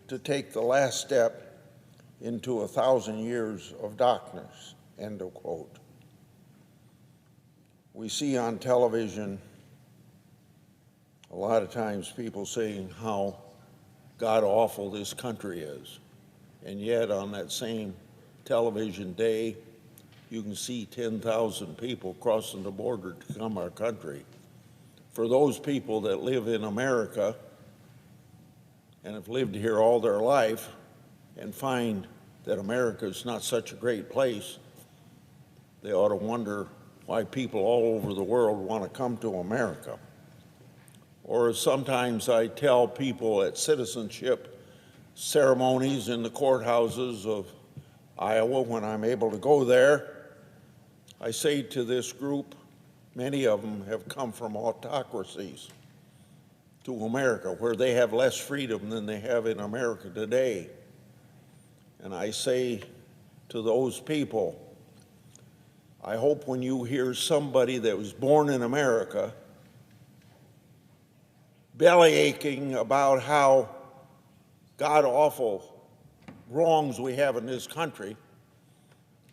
B: to take the last step into 1,000 years of darkness, end of quote. We see on television a lot of times people saying how god-awful this country is, and yet on that same television day, you can see 10,000 people crossing the border to come our country. For those people that live in America and have lived here all their life and find that America is not such a great place, they ought to wonder why people all over the world want to come to America. Or sometimes I tell people at citizenship ceremonies in the courthouses of Iowa, when I'm able to go there, I say to this group, many of them have come from autocracies to America, where they have less freedom than they have in America today. And I say to those people, I hope when you hear somebody that was born in America belly aching about how god-awful wrongs we have in this country,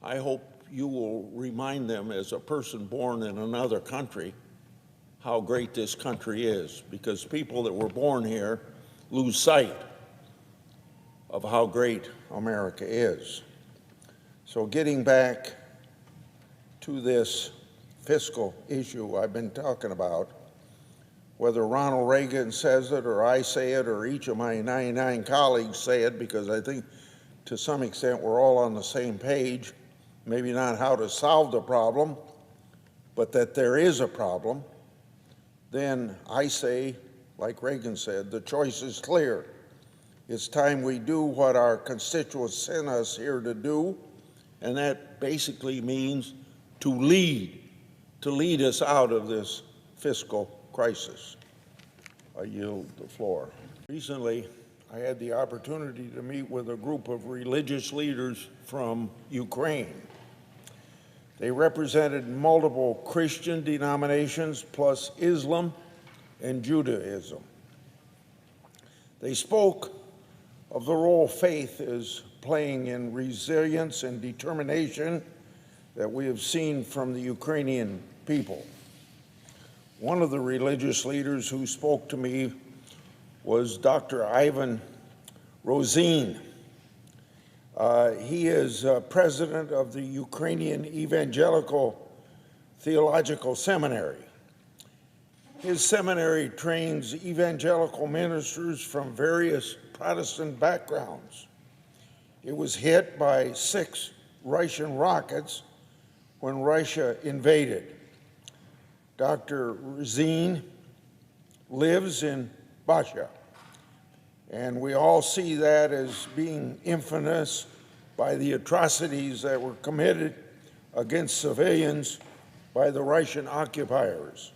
B: I hope you will remind them, as a person born in another country, how great this country is, because people that were born here lose sight of how great America is. So getting back to this fiscal issue I've been talking about, whether Ronald Reagan says it or I say it or each of my 99 colleagues say it, because I think to some extent we're all on the same page, maybe not how to solve the problem, but that there is a problem, then I say, like Reagan said, the choice is clear. It's time we do what our constituents sent us here to do, and that basically means to lead us out of this fiscal crisis. I yield the floor. Recently, I had the opportunity to meet with a group of religious leaders from Ukraine. They represented multiple Christian denominations plus Islam and Judaism. They spoke of the role faith is playing in resilience and determination that we have seen from the Ukrainian people. One of the religious leaders who spoke to me was Dr. Ivan Rosin. He is president of the Ukrainian Evangelical Theological Seminary. His seminary trains evangelical ministers from various Protestant backgrounds. It was hit by 6 Russian rockets when Russia invaded. Dr. Rosin lives in Basha, and we all see that as being infamous by the atrocities that were committed against civilians by the Russian occupiers,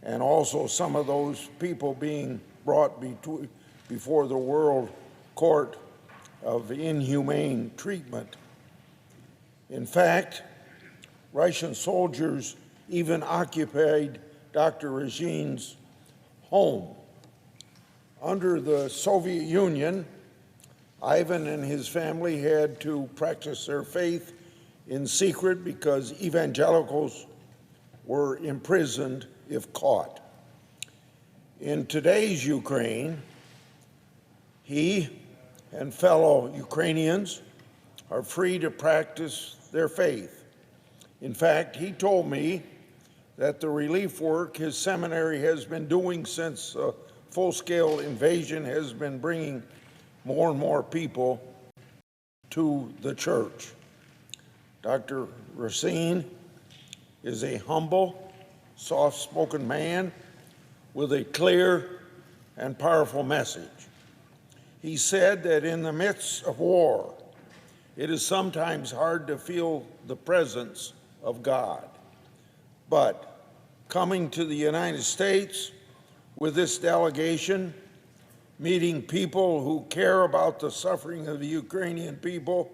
B: and also some of those people being brought before the World Court of Inhumane Treatment. In fact, Russian soldiers even occupied Dr. Rosin's home. Under the Soviet Union, Ivan and his family had to practice their faith in secret because evangelicals were imprisoned if caught. In today's Ukraine, he and fellow Ukrainians are free to practice their faith. In fact, he told me that the relief work his seminary has been doing since a full-scale invasion has been bringing more and more people to the church. Dr. Racine is a humble, soft-spoken man with a clear and powerful message. He said that in the midst of war, it is sometimes hard to feel the presence of God. But coming to the United States with this delegation, meeting people who care about the suffering of the Ukrainian people,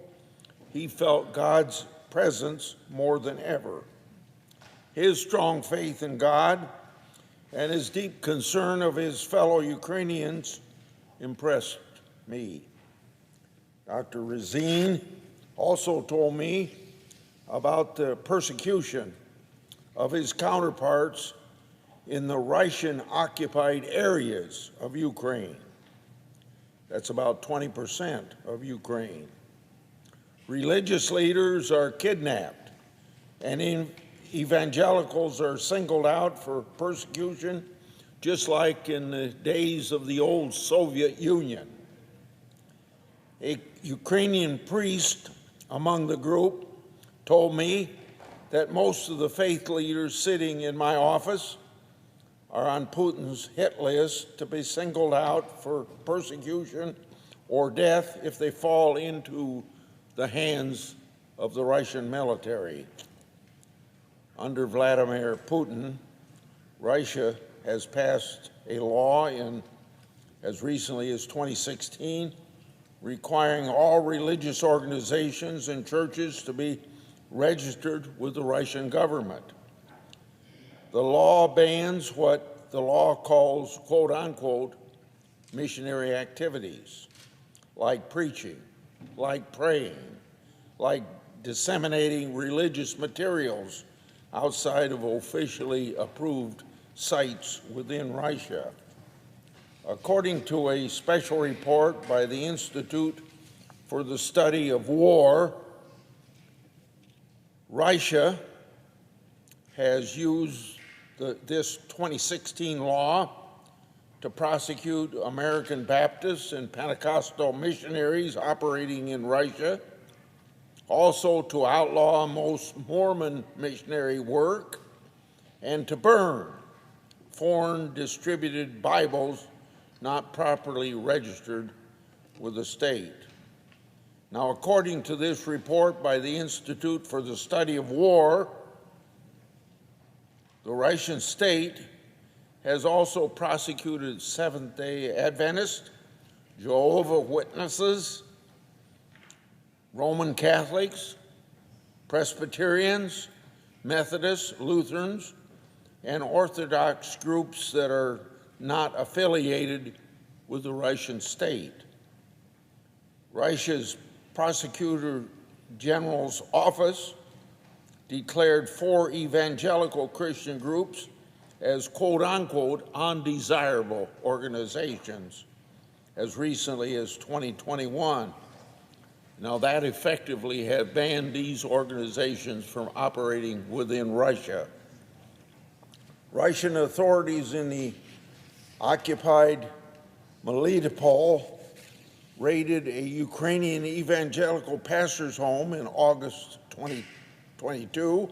B: he felt God's presence more than ever. His strong faith in God and his deep concern of his fellow Ukrainians impressed me. Dr. Racine also told me about the persecution of his counterparts in the Russian-occupied areas of Ukraine. That's about 20% of Ukraine. Religious leaders are kidnapped, and evangelicals are singled out for persecution, just like in the days of the old Soviet Union. A Ukrainian priest among the group told me that most of the faith leaders sitting in my office are on Putin's hit list to be singled out for persecution or death if they fall into the hands of the Russian military. Under Vladimir Putin, Russia has passed a law as recently as 2016 requiring all religious organizations and churches to be registered with the Russian government. The law bans what the law calls, quote unquote, missionary activities, like preaching, like praying, like disseminating religious materials outside of officially approved sites within Russia. According to a special report by the Institute for the Study of War, Russia has used this 2016 law to prosecute American Baptists and Pentecostal missionaries operating in Russia, also to outlaw most Mormon missionary work, and to burn foreign distributed Bibles not properly registered with the state. Now, according to this report by the Institute for the Study of War, the Russian state has also prosecuted Seventh-day Adventists, Jehovah's Witnesses, Roman Catholics, Presbyterians, Methodists, Lutherans, and Orthodox groups that are not affiliated with the Russian state. Russia's Prosecutor General's office declared 4 evangelical Christian groups as quote-unquote undesirable organizations as recently as 2021. Now, that effectively had banned these organizations from operating within Russia. Russian authorities in the occupied Melitopol raided a Ukrainian evangelical pastor's home in August 2022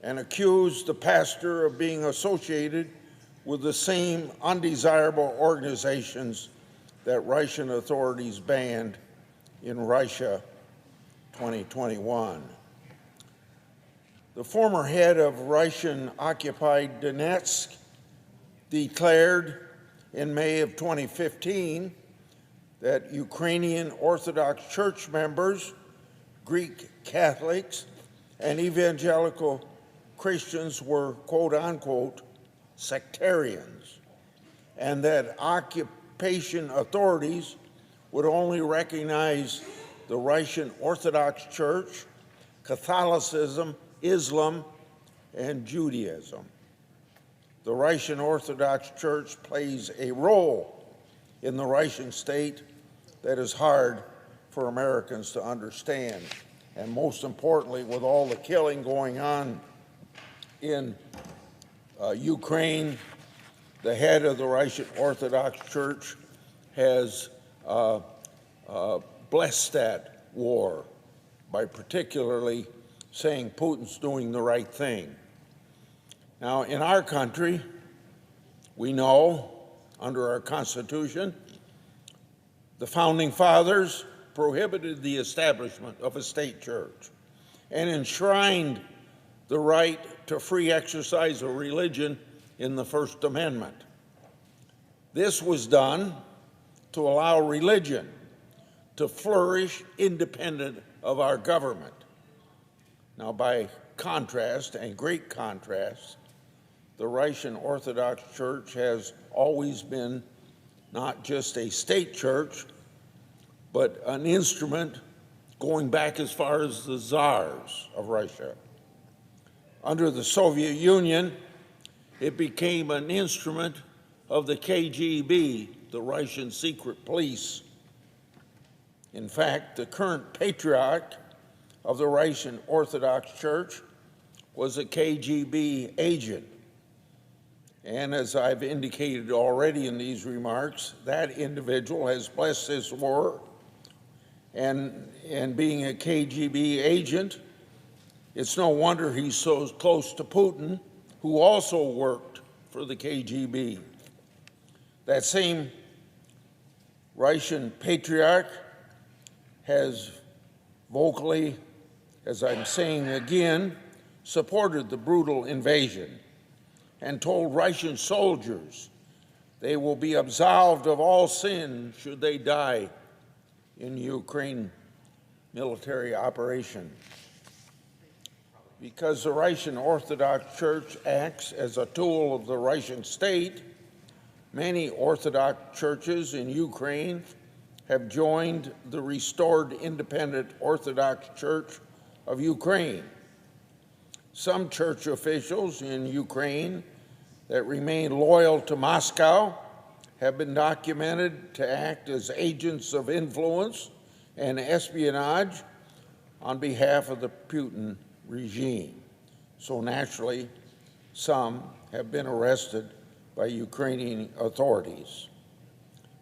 B: and accused the pastor of being associated with the same undesirable organizations that Russian authorities banned in Russia 2021. The former head of Russian-occupied Donetsk declared in May of 2015 that Ukrainian Orthodox Church members, Greek Catholics, and evangelical Christians were, quote unquote, sectarians, and that occupation authorities would only recognize the Russian Orthodox Church, Catholicism, Islam, and Judaism. the Russian Orthodox Church plays a role in the Russian state that is hard for Americans to understand. And most importantly, with all the killing going on in Ukraine, the head of the Russian Orthodox Church has blessed that war by particularly saying Putin's doing the right thing. Now, in our country, we know under our Constitution, the Founding Fathers prohibited the establishment of a state church and enshrined the right to free exercise of religion in the First Amendment. This was done to allow religion to flourish independent of our government. Now, by contrast, and great contrast, the Russian Orthodox Church has always been not just a state church, but an instrument going back as far as the czars of Russia. Under the Soviet Union, it became an instrument of the KGB, the Russian secret police. In fact, the current patriarch of the Russian Orthodox Church was a KGB agent. And as I've indicated already in these remarks, that individual has blessed this war. And being a KGB agent, it's no wonder he's so close to Putin, who also worked for the KGB. That same Russian patriarch has vocally, as I'm saying again, supported the brutal invasion and told Russian soldiers they will be absolved of all sin should they die in Ukraine military operation. Because the Russian Orthodox Church acts as a tool of the Russian state, many Orthodox churches in Ukraine have joined the restored independent Orthodox Church of Ukraine. Some church officials in Ukraine that remain loyal to Moscow have been documented to act as agents of influence and espionage on behalf of the Putin regime. So naturally, some have been arrested by Ukrainian authorities.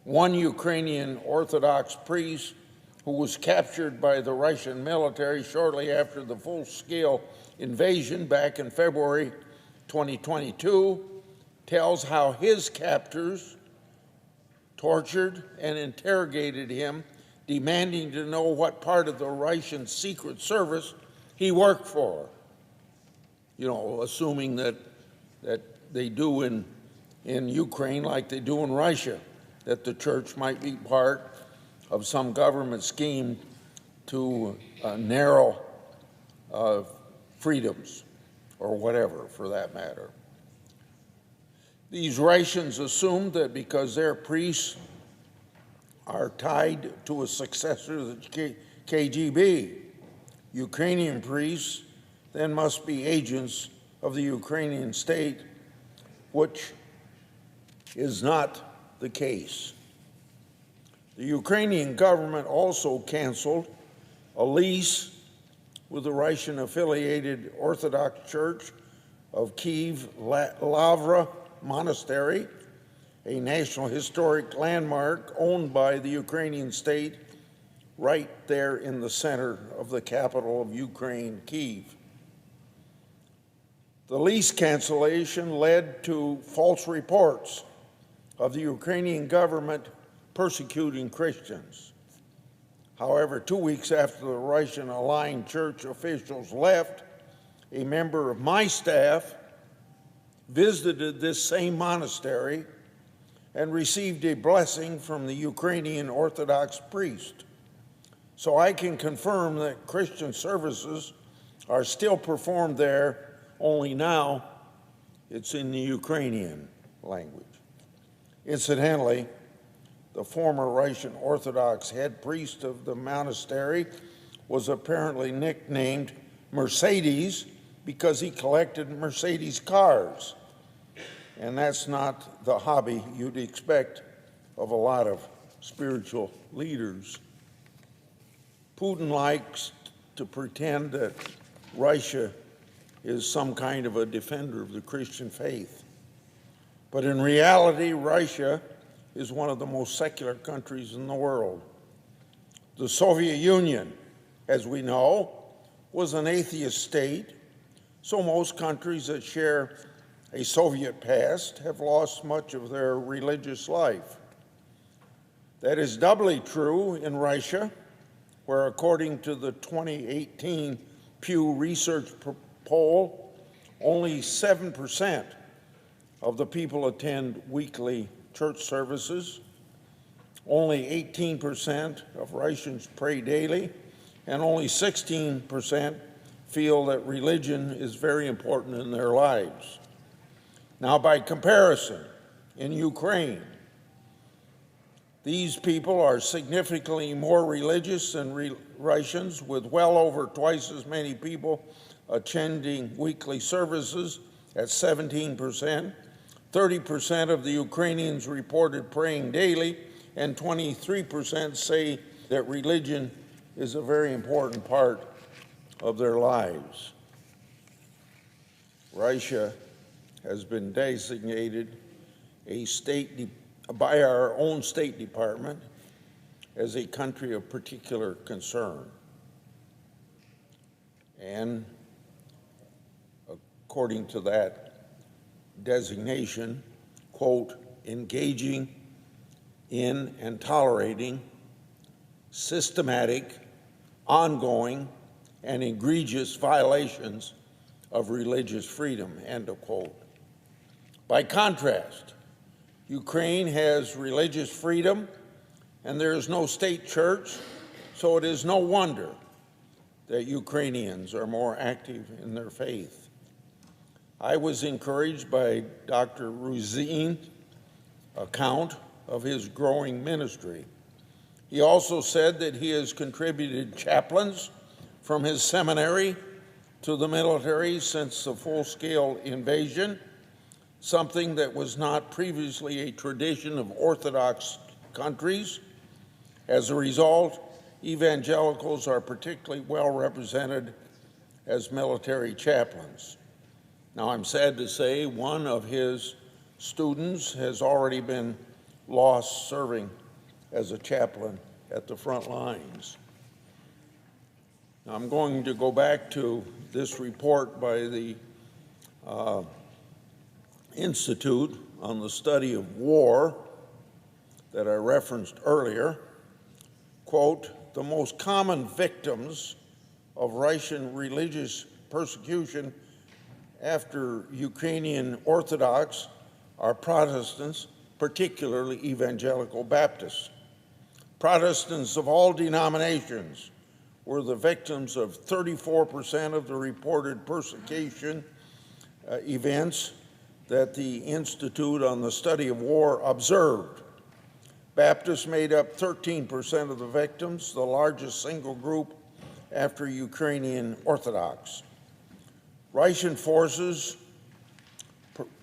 B: One Ukrainian Orthodox priest who was captured by the Russian military shortly after the full-scale invasion back in February 2022 tells how his captors tortured and interrogated him, demanding to know what part of the Russian Secret Service he worked for. You know, assuming that they do in Ukraine like they do in Russia, that the church might be part of some government scheme to narrow freedoms or whatever, for that matter. These Russians assumed that because their priests are tied to a successor of the KGB, Ukrainian priests then must be agents of the Ukrainian state, which is not the case. The Ukrainian government also canceled a lease with the Russian-affiliated Orthodox Church of Kiev Lavra Monastery, a National Historic Landmark owned by the Ukrainian state, right there in the center of the capital of Ukraine, Kyiv. The lease cancellation led to false reports of the Ukrainian government persecuting Christians. However, 2 weeks after the Russian-aligned church officials left, a member of my staff visited this same monastery and received a blessing from the Ukrainian Orthodox priest. So I can confirm that Christian services are still performed there, only now it's in the Ukrainian language. Incidentally, the former Russian Orthodox head priest of the monastery was apparently nicknamed Mercedes because he collected Mercedes cars. and that's not the hobby you'd expect of a lot of spiritual leaders. Putin likes to pretend that Russia is some kind of a defender of the Christian faith. But in reality, Russia is one of the most secular countries in the world. The Soviet Union, as we know, was an atheist state, so most countries that share a Soviet past have lost much of their religious life. That is doubly true in Russia, where according to the 2018 Pew Research poll, only 7% of the people attend weekly church services, only 18% of Russians pray daily, and only 16% feel that religion is very important in their lives. Now, by comparison, in Ukraine, these people are significantly more religious than Russians, with well over twice as many people attending weekly services at 17%. 30% of the Ukrainians reported praying daily, and 23% say that religion is a very important part of their lives. Russia has been designated by our own State Department as a country of particular concern. And according to that designation, quote, engaging in and tolerating systematic, ongoing, and egregious violations of religious freedom, end of quote. By contrast, Ukraine has religious freedom, and there is no state church, so it is no wonder that Ukrainians are more active in their faith. I was encouraged by Dr. Ruzin's account of his growing ministry. He also said that he has contributed chaplains from his seminary to the military since the full-scale invasion, something that was not previously a tradition of Orthodox countries. As a result, evangelicals are particularly well represented as military chaplains. Now, I'm sad to say one of his students has already been lost serving as a chaplain at the front lines. Now, I'm going to go back to this report by the Institute on the Study of War that I referenced earlier. Quote, the most common victims of Russian religious persecution after Ukrainian Orthodox are Protestants, particularly evangelical Baptists. Protestants of all denominations were the victims of 34% of the reported persecution events that the Institute on the Study of War observed. Baptists made up 13% of the victims, the largest single group after Ukrainian Orthodox. Russian forces'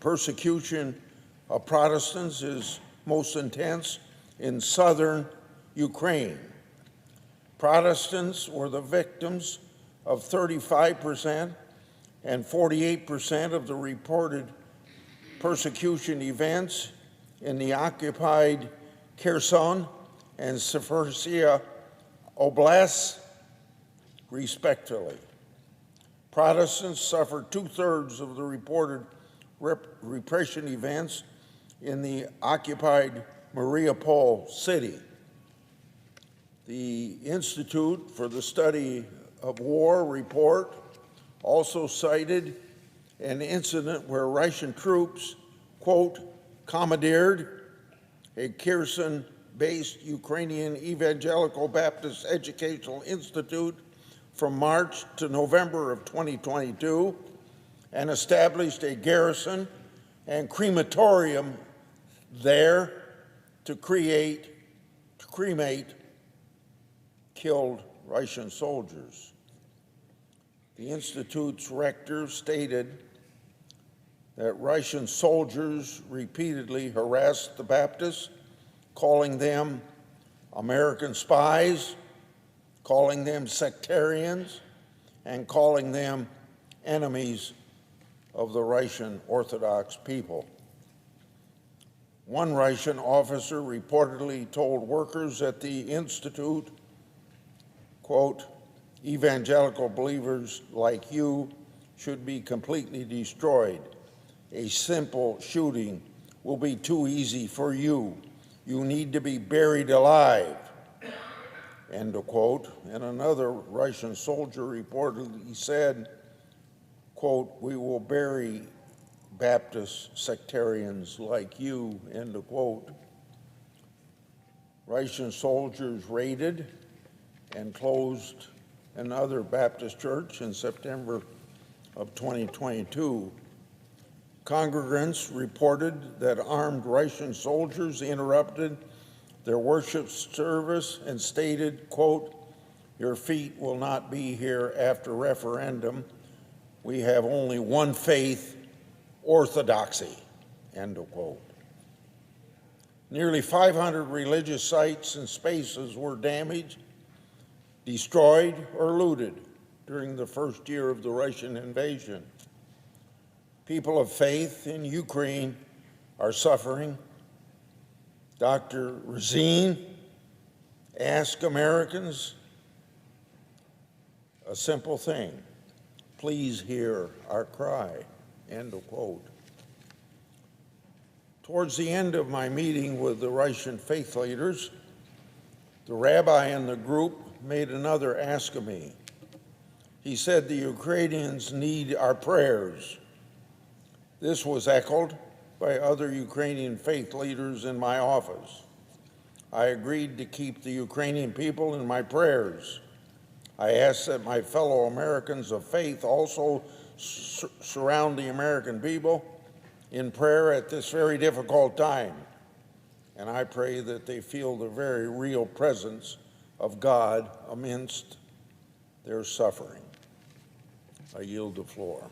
B: persecution of Protestants is most intense in southern Ukraine. Protestants were the victims of 35% and 48% of the reported persecution events in the occupied Kherson and Zaporizhzhia oblasts, respectively. Protestants suffered 2/3 of the reported repression events in the occupied Mariupol city. The Institute for the Study of War report also cited an incident where Russian troops, quote, commandeered a Kherson-based Ukrainian Evangelical Baptist Educational Institute from March to November of 2022 and established a garrison and crematorium there to cremate killed Russian soldiers. The Institute's rector stated that Russian soldiers repeatedly harassed the Baptists, calling them American spies, calling them sectarians, and calling them enemies of the Russian Orthodox people. One Russian officer reportedly told workers at the Institute, quote, "Evangelical believers like you should be completely destroyed. A simple shooting will be too easy for you. You need to be buried alive," end of quote. And another Russian soldier reportedly said, quote, "We will bury Baptist sectarians like you," end of quote. Russian soldiers raided and closed another Baptist church in September of 2022. Congregants reported that armed Russian soldiers interrupted their worship service and stated, quote, "Your feet will not be here after referendum. We have only one faith, orthodoxy," end of quote. Nearly 500 religious sites and spaces were damaged, destroyed, or looted during the first year of the Russian invasion. People of faith in Ukraine are suffering. Dr. Razin asked Americans a simple thing: please hear our cry, end of quote. Towards the end of my meeting with the Russian faith leaders, the rabbi in the group made another ask of me. He said the Ukrainians need our prayers. This was echoed by other Ukrainian faith leaders in my office. I agreed to keep the Ukrainian people in my prayers. I asked that my fellow Americans of faith also surround the American people in prayer at this very difficult time. And I pray that they feel the very real presence of God amidst their suffering. I yield the floor.